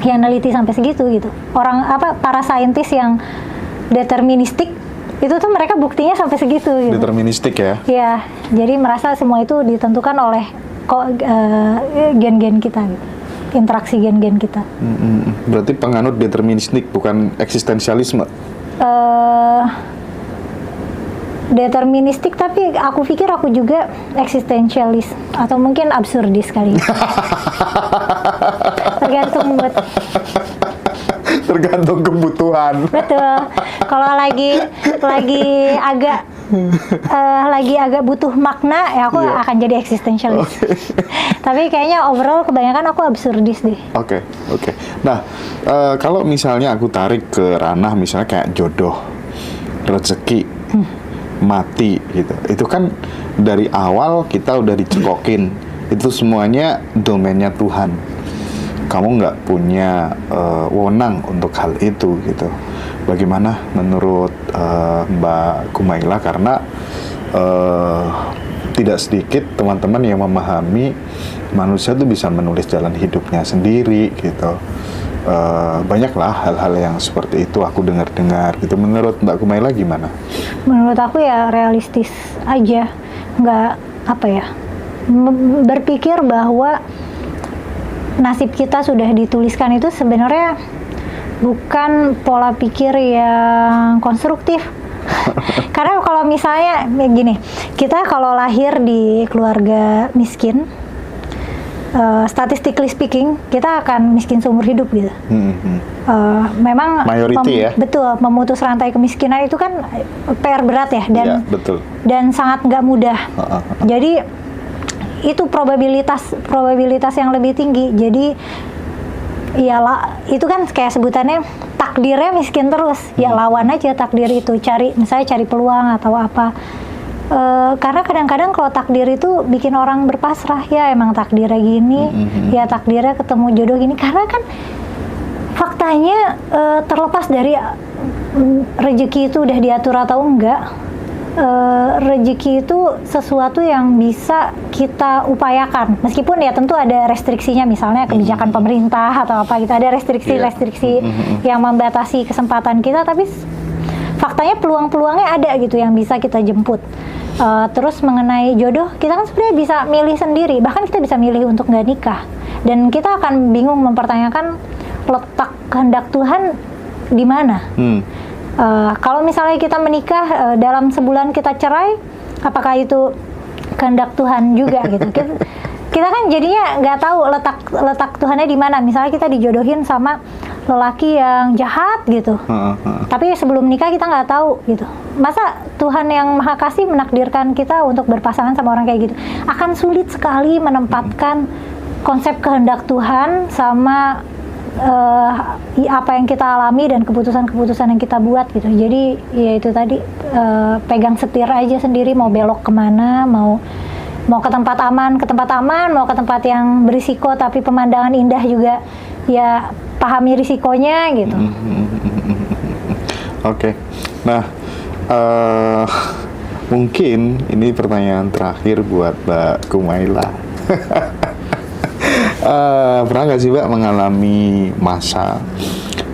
yang neliti sampai segitu gitu. Para saintis yang deterministik itu tuh mereka buktinya sampai segitu gitu. Deterministik ya? Iya, jadi merasa semua itu ditentukan oleh gen-gen kita gitu. Interaksi gen-gen kita. Berarti penganut deterministik bukan eksistensialisme? Deterministik, tapi aku pikir aku juga eksistensialis atau mungkin absurdis kali. Tergantung kebutuhan. Betul. Kalau lagi agak butuh makna, ya aku akan jadi eksistensialis. Tapi kayaknya overall kebanyakan aku absurdis deh. Oke. Nah, kalau misalnya aku tarik ke ranah misalnya kayak jodoh, rezeki, mati gitu. Itu kan dari awal kita udah dicekokin. Itu semuanya domainnya Tuhan. Kamu nggak punya wewenang untuk hal itu gitu. Bagaimana menurut Mbak Kumaila? Karena tidak sedikit teman-teman yang memahami manusia tuh bisa menulis jalan hidupnya sendiri gitu. Banyaklah hal-hal yang seperti itu aku dengar-dengar gitu. Menurut Mbak Kumaila gimana? Menurut aku ya realistis aja, nggak berpikir bahwa nasib kita sudah dituliskan itu sebenarnya bukan pola pikir yang konstruktif. Karena kalau misalnya gini, kita kalau lahir di keluarga miskin, statistically speaking, kita akan miskin seumur hidup gitu. Memang Mayority ya. Betul, memutus rantai kemiskinan itu kan PR berat ya, dan betul. dan sangat nggak mudah. Jadi itu probabilitas yang lebih tinggi. Jadi iyalah, itu kan kayak sebutannya takdirnya miskin terus. Ya lawan aja takdir itu, misalnya cari peluang atau apa. Karena kadang-kadang kalau takdir itu bikin orang berpasrah, ya emang takdirnya gini, ya takdirnya ketemu jodoh gini. Karena kan faktanya terlepas dari rezeki itu udah diatur atau enggak, rezeki itu sesuatu yang bisa kita upayakan, meskipun ya tentu ada restriksinya, misalnya kebijakan pemerintah atau apa gitu, ada restriksi yang membatasi kesempatan kita, tapi faktanya peluang-peluangnya ada gitu yang bisa kita jemput. Terus mengenai jodoh, kita kan sebenarnya bisa milih sendiri, bahkan kita bisa milih untuk nggak nikah, dan kita akan bingung mempertanyakan letak kehendak Tuhan di mana. Kalau misalnya kita menikah, dalam sebulan kita cerai, apakah itu kehendak Tuhan juga gitu? Kita kan jadinya nggak tahu letak Tuhannya di mana. Misalnya kita dijodohin sama lelaki yang jahat gitu, tapi sebelum nikah kita nggak tahu gitu. Masa Tuhan yang Maha Kasih menakdirkan kita untuk berpasangan sama orang kayak gitu? Akan sulit sekali menempatkan konsep kehendak Tuhan sama apa yang kita alami dan keputusan-keputusan yang kita buat gitu. Jadi ya itu tadi, pegang setir aja sendiri, mau belok kemana, mau ke tempat aman, mau ke tempat yang berisiko tapi pemandangan indah juga, ya pahami risikonya gitu. Oke. Nah, mungkin ini pertanyaan terakhir buat Mbak Kumaila. Pernah nggak sih Mbak mengalami masa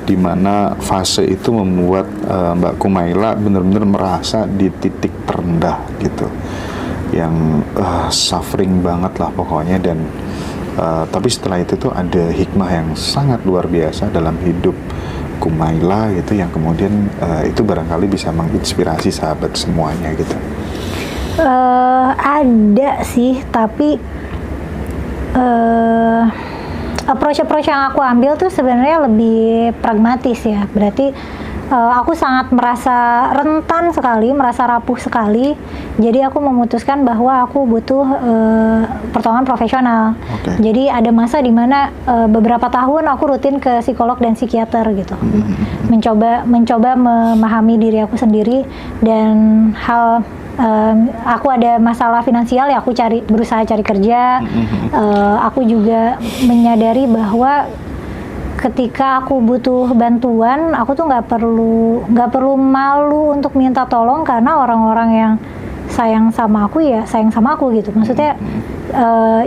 di mana fase itu membuat Mbak Kumaila benar-benar merasa di titik terendah gitu, yang suffering banget lah pokoknya, dan tapi setelah itu tuh ada hikmah yang sangat luar biasa dalam hidup Kumaila gitu, yang kemudian itu barangkali bisa menginspirasi sahabat semuanya gitu. Ada sih, tapi approach yang aku ambil tuh sebenarnya lebih pragmatis ya. Berarti aku sangat merasa rentan sekali, merasa rapuh sekali. Jadi aku memutuskan bahwa aku butuh pertolongan profesional. Jadi ada masa di mana beberapa tahun aku rutin ke psikolog dan psikiater gitu. Mencoba memahami diri aku sendiri, dan aku ada masalah finansial ya, aku berusaha cari kerja. Aku juga menyadari bahwa ketika aku butuh bantuan, aku tuh nggak perlu malu untuk minta tolong, karena orang-orang yang sayang sama aku ya sayang sama aku gitu. Maksudnya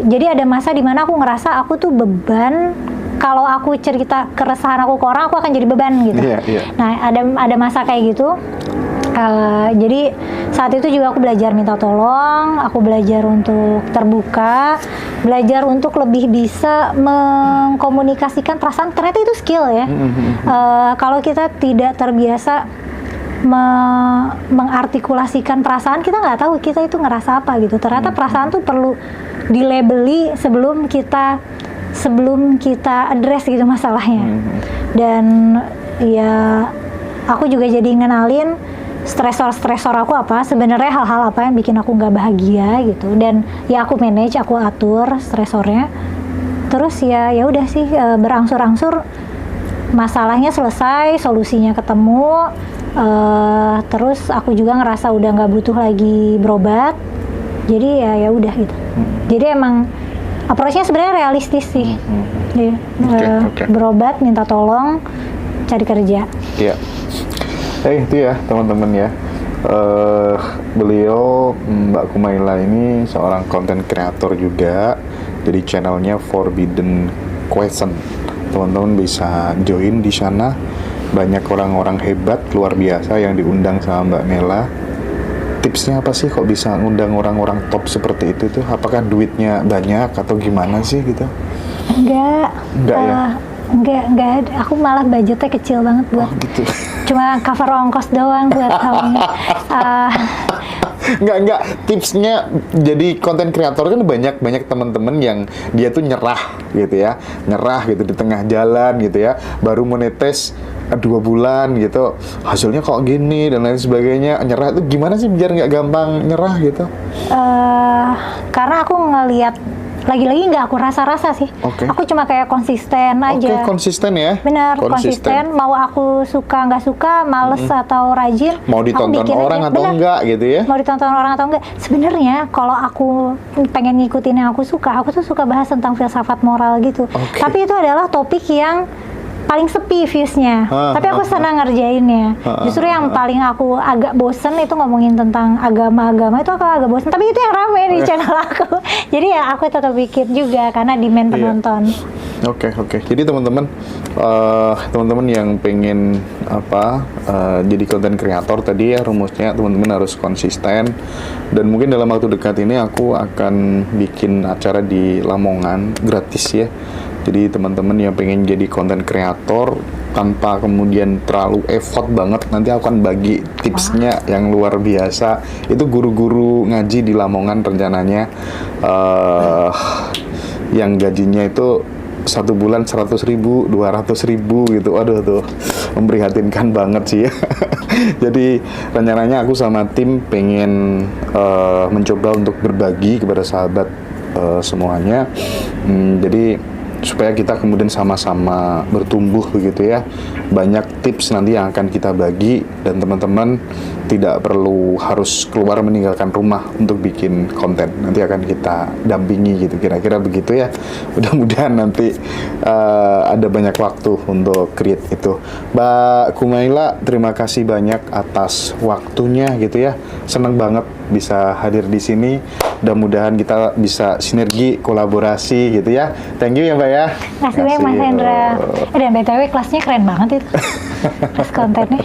jadi ada masa di mana aku ngerasa aku tuh beban. Kalau aku cerita keresahan aku ke orang, aku akan jadi beban gitu. Nah, ada masa kayak gitu. Jadi saat itu juga aku belajar minta tolong, aku belajar untuk terbuka, belajar untuk lebih bisa mengkomunikasikan perasaan. Ternyata itu skill ya. Kalau kita tidak terbiasa mengartikulasikan perasaan, kita nggak tahu kita itu ngerasa apa gitu. Ternyata perasaan tuh perlu dilabeli sebelum kita address gitu masalahnya. Dan ya aku juga jadi ngenalin stresor aku apa, sebenarnya hal-hal apa yang bikin aku nggak bahagia gitu, dan ya aku manage, aku atur stresornya. Terus ya udah sih, berangsur-angsur masalahnya selesai, solusinya ketemu. Terus aku juga ngerasa udah nggak butuh lagi berobat, jadi ya udah gitu. Jadi emang approach-nya sebenarnya realistis sih. Berobat, minta tolong, cari kerja. Itu ya teman-teman ya, beliau Mbak Kumaila ini seorang content creator juga, jadi channelnya Forbidden Question. Teman-teman bisa join di sana, banyak orang-orang hebat luar biasa yang diundang sama Mbak Nela. tipsnya apa sih kok bisa ngundang orang-orang top seperti itu tuh? Apakah duitnya banyak atau gimana sih gitu? Enggak Ya? enggak ada. Aku malah budgetnya kecil banget buat Gitu. cuma cover ongkos doang buat tahunnya. Enggak, tipsnya jadi konten kreator kan banyak teman-teman yang dia tuh nyerah gitu di tengah jalan gitu ya, baru monetis 2 bulan gitu, hasilnya kok gini dan lain sebagainya, nyerah itu gimana sih biar nggak gampang nyerah gitu? Karena aku ngelihat lagi-lagi nggak aku rasa-rasa sih. Oke. Aku cuma kayak konsisten aja. Oke, konsisten ya? Benar, konsisten. Mau aku suka nggak suka, males atau rajin. Mau aku ditonton bikin orang aja. atau Benar. enggak gitu ya? Mau ditonton orang atau enggak. Sebenarnya kalau aku pengen ngikutin yang aku tuh suka bahas tentang filsafat moral gitu. Oke. Tapi itu adalah topik yang paling sepi viewsnya. Tapi aku senang ngerjainnya. Justru yang paling aku agak bosen itu ngomongin tentang agama-agama, itu aku agak bosen. Tapi itu yang rame di channel aku. Jadi ya aku tetap bikin juga karena demand penonton. Oke. Jadi teman-teman yang pengen jadi konten kreator tadi ya, rumusnya teman-teman harus konsisten, dan mungkin dalam waktu dekat ini aku akan bikin acara di Lamongan gratis ya. Jadi teman-teman yang pengen jadi konten kreator tanpa kemudian terlalu effort banget, nanti aku akan bagi tipsnya yang luar biasa. Itu guru-guru ngaji di Lamongan rencananya, yang gajinya itu 1 bulan 100.000, 200.000 gitu. Aduh tuh, memprihatinkan banget sih ya. Jadi rencananya aku sama tim pengen mencoba untuk berbagi kepada sahabat semuanya. Jadi supaya kita kemudian sama-sama bertumbuh begitu ya. Banyak tips nanti yang akan kita bagi, dan teman-teman tidak perlu harus keluar meninggalkan rumah untuk bikin konten. Nanti akan kita dampingi gitu, kira-kira begitu ya. Mudah-mudahan nanti ada banyak waktu untuk create itu. Mbak Kumaila, terima kasih banyak atas waktunya gitu ya. Senang banget bisa hadir di sini. Mudah-mudahan kita bisa sinergi, kolaborasi gitu ya. Thank you ya Mbak ya. Terima kasih banyak Mas Hendra. Dan BTW kelasnya keren banget itu. Kelas kontennya.